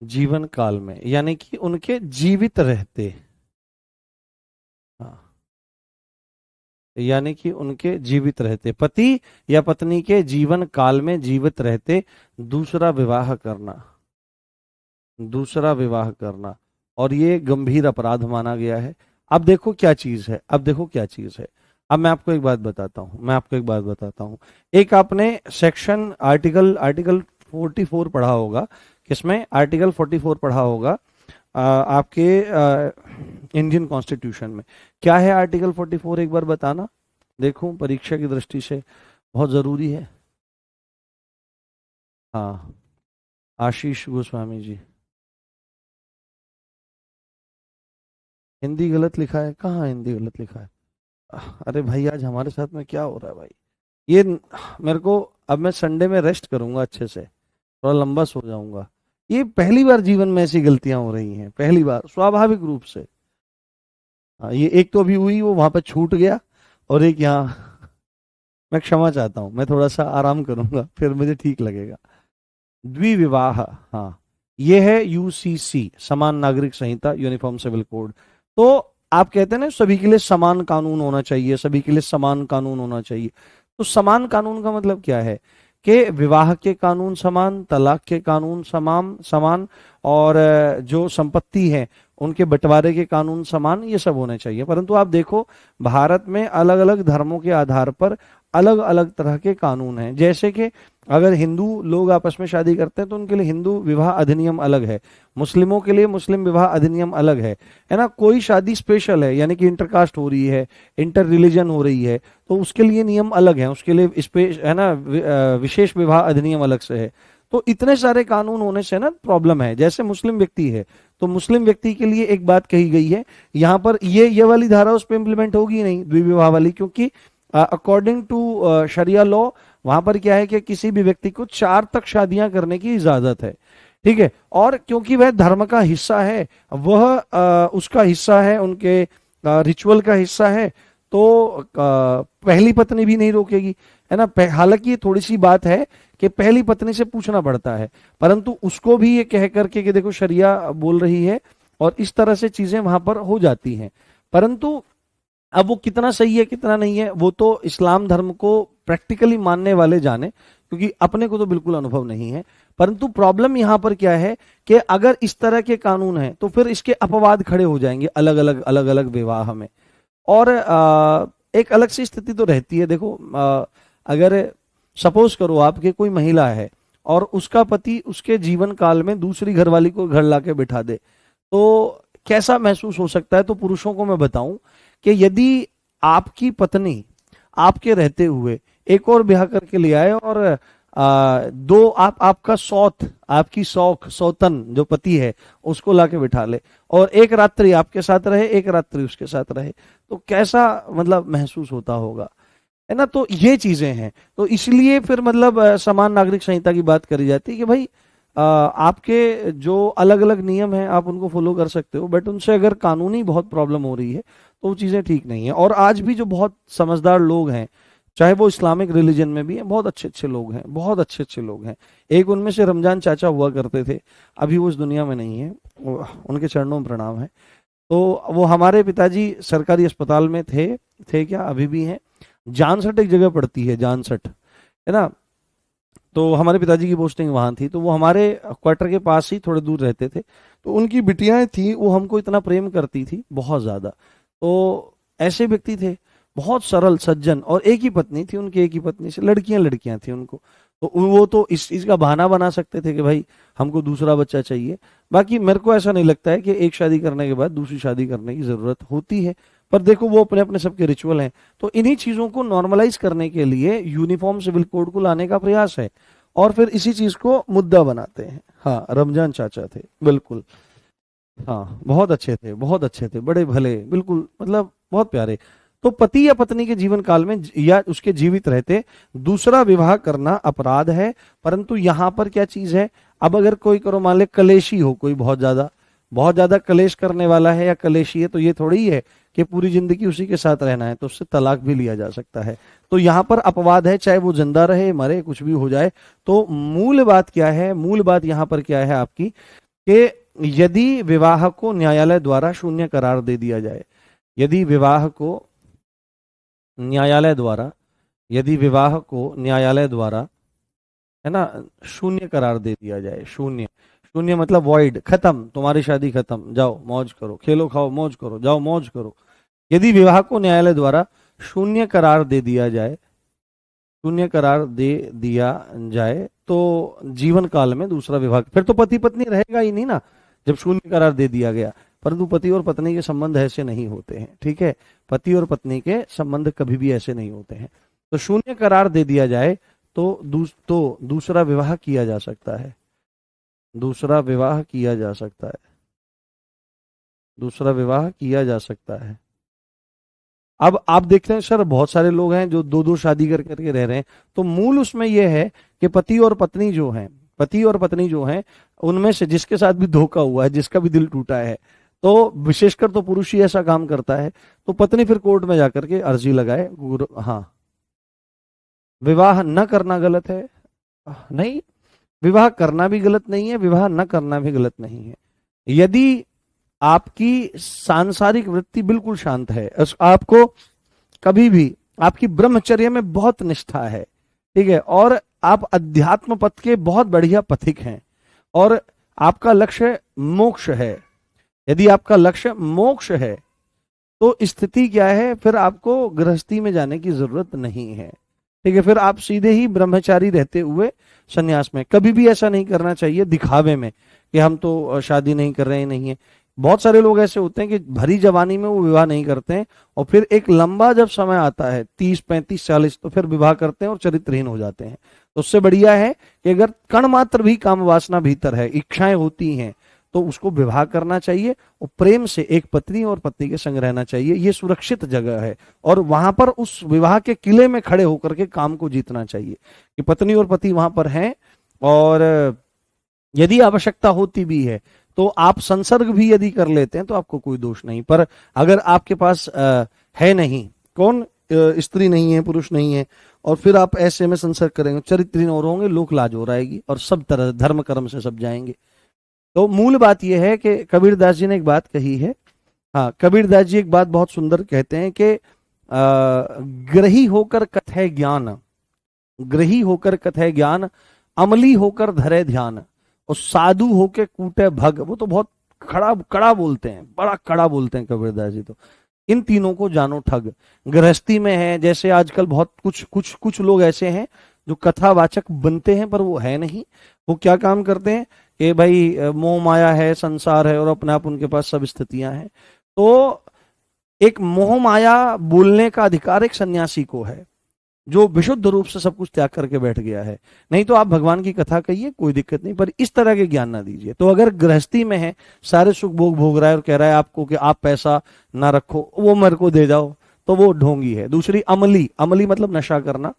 जीवन काल में यानी कि उनके जीवित रहते, हाँ, यानी कि उनके जीवित रहते, पति या पत्नी के जीवन काल में जीवित रहते दूसरा विवाह करना, दूसरा विवाह करना, और ये गंभीर अपराध माना गया है। अब देखो क्या चीज है, अब देखो क्या चीज है। अब मैं आपको एक बात बताता हूं, मैं आपको एक बात बताता हूं। एक आपने सेक्शन आर्टिकल आर्टिकल 44 पढ़ा होगा, किसमें? आर्टिकल 44 पढ़ा होगा आपके इंडियन कॉन्स्टिट्यूशन में। क्या है आर्टिकल 44, एक बार बताना, देखूं परीक्षा की दृष्टि से बहुत जरूरी है। हाँ, आशीष गोस्वामी जी, हिंदी गलत लिखा है, कहाँ हिंदी गलत लिखा है? अरे भाई आज हमारे साथ में क्या हो रहा है भाई, ये मेरे को, अब मैं संडे में रेस्ट करूंगा अच्छे से, थोड़ा लंबा सो जाऊंगा। ये पहली बार जीवन में ऐसी गलतियां हो रही हैं, पहली बार, स्वाभाविक रूप से। हाँ, ये एक तो अभी हुई, वो वहां पे छूट गया, और एक यहाँ मैं क्षमा चाहता हूँ, मैं थोड़ा सा आराम करूंगा, फिर मुझे ठीक लगेगा। द्विविवाह, हाँ, ये है यूसीसी, समान नागरिक संहिता, यूनिफॉर्म सिविल कोड। तो आप कहते हैं ना सभी के लिए समान कानून होना चाहिए, सभी के लिए समान कानून होना चाहिए। तो समान कानून का मतलब क्या है कि विवाह के कानून समान, तलाक के कानून समान समान, और जो संपत्ति है उनके बंटवारे के कानून समान, ये सब होने चाहिए। परंतु आप देखो भारत में अलग अलग धर्मों के आधार पर अलग अलग तरह के कानून हैं। जैसे कि अगर हिंदू लोग आपस में शादी करते हैं तो उनके लिए हिंदू विवाह अधिनियम अलग है, मुस्लिमों के लिए मुस्लिम विवाह अधिनियम अलग है ना। कोई शादी स्पेशल है यानी कि इंटरकास्ट हो रही है, इंटर रिलीजन हो रही है, तो उसके लिए नियम अलग है, उसके लिए है ना विशेष विवाह अधिनियम अलग से है। तो इतने सारे कानून होने से ना प्रॉब्लम है। जैसे मुस्लिम व्यक्ति है तो मुस्लिम व्यक्ति के लिए एक बात कही गई है, यहाँ पर ये वाली धारा उस पर इंप्लीमेंट होगी नहीं, द्विविवाह वाली, क्योंकि अकॉर्डिंग टू शरिया लॉ वहां पर क्या है कि किसी भी व्यक्ति को 4 तक शादियां करने की इजाजत है। ठीक है, और क्योंकि वह धर्म का हिस्सा है, वह उसका हिस्सा है, उनके रिचुअल का हिस्सा है, तो पहली पत्नी भी नहीं रोकेगी, है ना। हालांकि ये थोड़ी सी बात है कि पहली पत्नी से पूछना पड़ता है, परंतु उसको भी ये कह करके कि देखो शरिया बोल रही है, और इस तरह से चीजें वहां पर हो जाती हैं। परंतु अब वो कितना सही है कितना नहीं है वो तो इस्लाम धर्म को प्रैक्टिकली मानने वाले जाने, क्योंकि अपने को तो बिल्कुल अनुभव नहीं है। परंतु प्रॉब्लम यहां पर क्या है कि अगर इस तरह के कानून हैं तो फिर इसके अपवाद खड़े हो जाएंगे अलग अलग विवाह में, और एक अलग सी स्थिति तो रहती है। देखो अगर सपोज करो आपके कोई महिला है और उसका पति उसके जीवन काल में दूसरी घरवाली को घर लाके बिठा दे, तो कैसा महसूस हो सकता है। तो पुरुषों को मैं बताऊं कि यदि आपकी पत्नी आपके रहते हुए एक और ब्याह करके ले आए, और दो आपका सौत, आपकी सौतन जो पति है उसको लाके बिठा ले, और एक रात्रि आपके साथ रहे, एक रात्रि उसके साथ रहे, तो कैसा मतलब महसूस होता होगा, है ना। तो ये चीजें हैं, तो इसलिए फिर मतलब समान नागरिक संहिता की बात करी जाती है कि भाई आपके जो अलग अलग नियम हैं आप उनको फॉलो कर सकते हो, बट उनसे अगर कानूनी बहुत प्रॉब्लम हो रही है तो वो चीजें ठीक नहीं है। और आज भी जो बहुत समझदार लोग हैं, चाहे वो इस्लामिक रिलीजन में भी हैं, बहुत अच्छे अच्छे लोग हैं, बहुत अच्छे अच्छे लोग हैं। एक उनमें से रमजान चाचा हुआ करते थे, अभी वो इस दुनिया में नहीं है, उनके चरणों में प्रणाम है। तो वो हमारे पिताजी सरकारी अस्पताल में थे क्या, अभी भी हैं। जानसठ एक जगह पड़ती है, जानसठ, है ना। तो हमारे पिताजी की पोस्टिंग वहां थी, तो वो हमारे क्वार्टर के पास ही थोड़े दूर रहते थे। तो उनकी बिटियां थी, वो हमको इतना प्रेम करती थी, बहुत ज्यादा। तो ऐसे व्यक्ति थे, बहुत सरल सज्जन, और एक ही पत्नी थी उनकी, एक ही पत्नी से लड़कियां थी उनको। तो वो तो इस चीज का बहाना बना सकते थे कि भाई हमको दूसरा बच्चा चाहिए। बाकी मेरे को ऐसा नहीं लगता है कि एक शादी करने के बाद दूसरी शादी करने की जरूरत होती है। पर देखो वो अपने अपने सबके रिचुअल हैं, तो इन्हीं चीजों को नॉर्मलाइज करने के लिए यूनिफॉर्म सिविल कोड को लाने का प्रयास है, और फिर इसी चीज को मुद्दा बनाते हैं। हाँ, रमजान चाचा थे, बिल्कुल, हाँ, बहुत अच्छे थे, बहुत अच्छे थे, बड़े भले, बिल्कुल, मतलब बहुत प्यारे। तो पति या पत्नी के जीवन काल में या उसके जीवित रहते दूसरा विवाह करना अपराध है। परंतु यहां पर क्या चीज है, अब अगर कोई करो मान ले कलेशी हो कोई बहुत ज्यादा, बहुत ज्यादा कलेश करने वाला है या कलेशी है तो ये थोड़ी ही है कि पूरी जिंदगी उसी के साथ रहना है, तो उससे तलाक भी लिया जा सकता है। तो यहाँ पर अपवाद है, चाहे वो जिंदा रहे मरे कुछ भी हो जाए। तो मूल बात क्या है, मूल बात यहाँ पर क्या है आपकी, कि यदि विवाह को न्यायालय द्वारा शून्य करार दे दिया जाए, यदि विवाह को न्यायालय द्वारा, यदि विवाह को न्यायालय द्वारा, है ना, शून्य करार दे दिया जाए, शून्य, शून्य मतलब वॉइड, खत्म, तुम्हारी शादी खत्म, जाओ मौज करो, खेलो खाओ मौज करो, जाओ मौज करो, यदि विवाह को न्यायालय द्वारा शून्य करार दे दिया जाए, शून्य करार दे दिया जाए, तो जीवन काल में दूसरा विवाह, फिर तो पति पत्नी रहेगा ही नहीं ना जब शून्य करार दे दिया गया। परंतु पति और पत्नी के संबंध ऐसे नहीं होते हैं, ठीक है, पति और पत्नी के संबंध कभी भी ऐसे नहीं होते हैं। तो शून्य करार दे दिया जाए तो दूसरा विवाह किया जा सकता है, दूसरा विवाह किया जा सकता है, दूसरा विवाह किया जा सकता है। अब आप देखते हैं सर बहुत सारे लोग हैं जो दो दो शादी कर करके रह रहे हैं, तो मूल उसमें यह है कि पति और पत्नी जो हैं, पति और पत्नी जो हैं, उनमें से जिसके साथ भी धोखा हुआ है, जिसका भी दिल टूटा है, तो विशेषकर तो पुरुष ही ऐसा काम करता है, तो पत्नी फिर कोर्ट में जाकर के अर्जी लगाए। हाँ, विवाह न करना गलत है? नहीं, विवाह करना भी गलत नहीं है, विवाह न करना भी गलत नहीं है। यदि आपकी सांसारिक वृत्ति बिल्कुल शांत है, आपको कभी भी, आपकी ब्रह्मचर्य में बहुत निष्ठा है, ठीक है, और आप अध्यात्म पथ के बहुत बढ़िया पथिक हैं, और आपका लक्ष्य मोक्ष है, यदि आपका लक्ष्य मोक्ष है तो स्थिति क्या है, फिर आपको गृहस्थी में जाने की जरूरत नहीं है, ठीक है, फिर आप सीधे ही ब्रह्मचारी रहते हुए सन्यास में। कभी भी ऐसा नहीं करना चाहिए दिखावे में कि हम तो शादी नहीं कर रहे हैं, नहीं है। बहुत सारे लोग ऐसे होते हैं कि भरी जवानी में वो विवाह नहीं करते हैं, और फिर एक लंबा जब समय आता है 30 35 40, तो फिर विवाह करते हैं और चरित्रहीन हो जाते हैं। तो उससे बढ़िया है कि अगर कण मात्र भी काम वासना भीतर है, इच्छाएं होती हैं, तो उसको विवाह करना चाहिए और प्रेम से एक पत्नी और पत्नी के संग रहना चाहिए। ये सुरक्षित जगह है, और वहां पर उस विवाह के किले में खड़े होकर के काम को जीतना चाहिए कि पत्नी और पति वहां पर हैं, और यदि आवश्यकता होती भी है तो आप संसर्ग भी यदि कर लेते हैं तो आपको कोई दोष नहीं। पर अगर आपके पास है नहीं, कौन स्त्री नहीं है, पुरुष नहीं है, और फिर आप ऐसे में संसर्ग करेंगे, चरित्रहीन और होंगे, लोक लाज हो रहेगी, और सब तरह धर्म कर्म से सब जाएंगे। तो मूल बात यह है कि कबीरदास जी ने एक बात कही है, हाँ, कबीरदास जी एक बात बहुत सुंदर कहते हैं कि ग्रही होकर कथय ज्ञान, ग्रही होकर कथय ज्ञान, अमली होकर धरे ध्यान, और साधु होके कूटे भग। वो तो बहुत खड़ा कड़ा बोलते हैं, बड़ा कड़ा बोलते हैं कबीरदास जी। तो इन तीनों को जानो ठग। गृहस्थी में है, जैसे आजकल बहुत कुछ लोग ऐसे हैं जो कथावाचक बनते हैं पर वो है नहीं। वो क्या काम करते हैं कि भाई मोह माया है, संसार है, और अपने आप उनके पास सब स्थितियां हैं। तो एक मोह माया बोलने का अधिकार एक सन्यासी को है, जो विशुद्ध रूप से सब कुछ त्याग करके बैठ गया है। नहीं तो आप भगवान की कथा कहिए, कोई दिक्कत नहीं, पर इस तरह के ज्ञान ना दीजिए। तो अगर गृहस्थी में है, सारे सुख भोग रहा है और कह रहा है आपको कि आप पैसा ना रखो, वो मेरे को दे जाओ, तो वो ढोंगी है। दूसरी अमली, अमली मतलब नशा करना।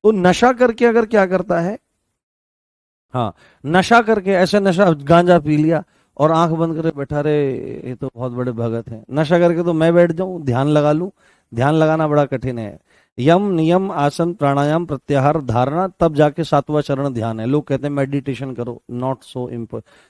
तो नशा करके अगर क्या करता है, हाँ, नशा करके, ऐसे नशा, गांजा पी लिया और आंख बंद करके बैठा रहे, ये तो बहुत बड़े भगत हैं। नशा करके तो मैं बैठ जाऊं, ध्यान लगा लूं, ध्यान लगाना बड़ा कठिन है। यम नियम आसन प्राणायाम प्रत्याहार धारणा, तब जाके 7वां चरण ध्यान है। लोग कहते हैं मेडिटेशन करो, नॉट सो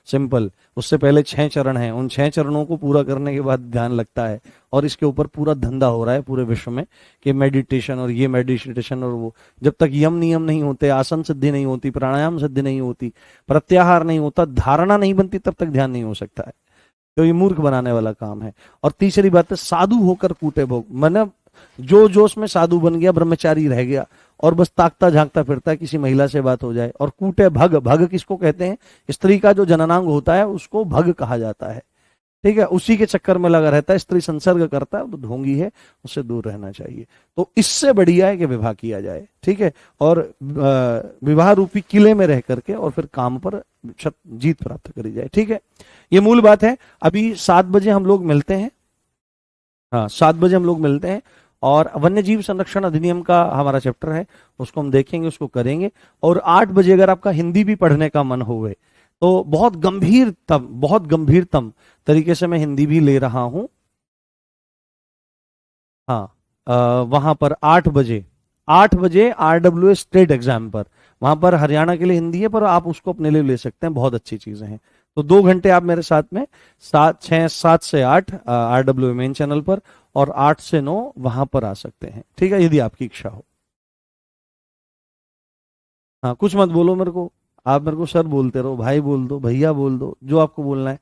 सिंपल। उससे पहले 6 चरण हैं, उन 6 चरणों को पूरा करने के बाद ध्यान लगता है। और इसके ऊपर पूरा धंधा हो रहा है पूरे विश्व में कि मेडिटेशन और ये मेडिटेशन और वो। जब तक यम नियम नहीं होते, आसन सिद्धि नहीं होती, प्राणायाम सिद्धि नहीं होती, प्रत्याहार नहीं होता, धारणा नहीं बनती, तब तक ध्यान नहीं हो सकता है। तो ये मूर्ख बनाने वाला काम है। और तीसरी बात है साधु होकर कूटे भोग, मतलब जो जोश में साधु बन गया, ब्रह्मचारी रह गया और बस ताकता झांकता फिरता है, किसी महिला से बात हो जाए। और कूटे भग, भग किसको कहते हैं? स्त्री का जो जननांग होता है उसको भग कहा जाता है, ठीक है। उसी के चक्कर में लगा रहता है, स्त्री संसर्ग करता है, वो ढोंगी है, उससे दूर रहना चाहिए। तो इससे बढ़िया है कि विवाह किया जाए, ठीक है, और विवाह रूपी किले में रह करके और फिर काम पर जीत प्राप्त करी जाए, ठीक है। ये मूल बात है। अभी 7 बजे हम लोग मिलते हैं, हाँ 7 बजे हम लोग मिलते हैं, और वन्य जीव संरक्षण अधिनियम का हमारा चैप्टर है, उसको हम देखेंगे, उसको करेंगे। और 8 बजे अगर आपका हिंदी भी पढ़ने का मन होवे तो बहुत गंभीरतम तरीके से मैं हिंदी भी ले रहा हूं। हाँ, वहां पर 8 बजे, 8 बजे RWA स्टेट एग्जाम पर, वहां पर हरियाणा के लिए हिंदी है, पर आप उसको अपने लिए ले सकते हैं, बहुत अच्छी चीजें हैं। तो 2 घंटे आप मेरे साथ में, 7 से 8 RWA मेन चैनल पर, और 8 से 9 वहां पर आ सकते हैं, ठीक है, यदि आपकी इच्छा हो। हाँ, कुछ मत बोलो मेरे को, आप मेरे को सर बोलते रहो, भाई बोल दो, भैया बोल दो, जो आपको बोलना है।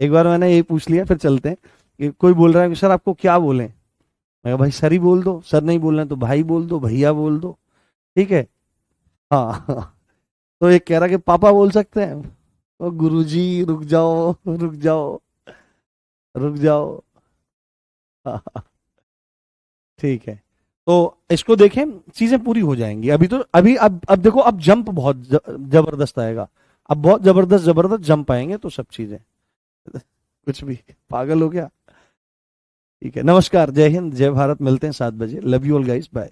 एक बार मैंने यही पूछ लिया, फिर चलते हैं कि कोई बोल रहा है कि सर आपको क्या बोलें, मैं कहा भाई सर ही बोल दो, सर नहीं बोलना है तो भाई बोल दो, भैया बोल दो, ठीक है। हाँ। तो एक कह रहा कि पापा बोल सकते हैं, तो गुरुजी रुक जाओ, रुक जाओ, रुक जाओ। हाँ, ठीक है। तो इसको देखें, चीजें पूरी हो जाएंगी। अभी तो अभी अब देखो, अब जंप बहुत जबरदस्त आएगा, अब बहुत जबरदस्त जबरदस्त जंप आएंगे, तो सब चीजें कुछ भी, पागल हो गया। ठीक है, नमस्कार, जय हिंद, जय भारत, मिलते हैं 7 बजे, love you all guys, bye.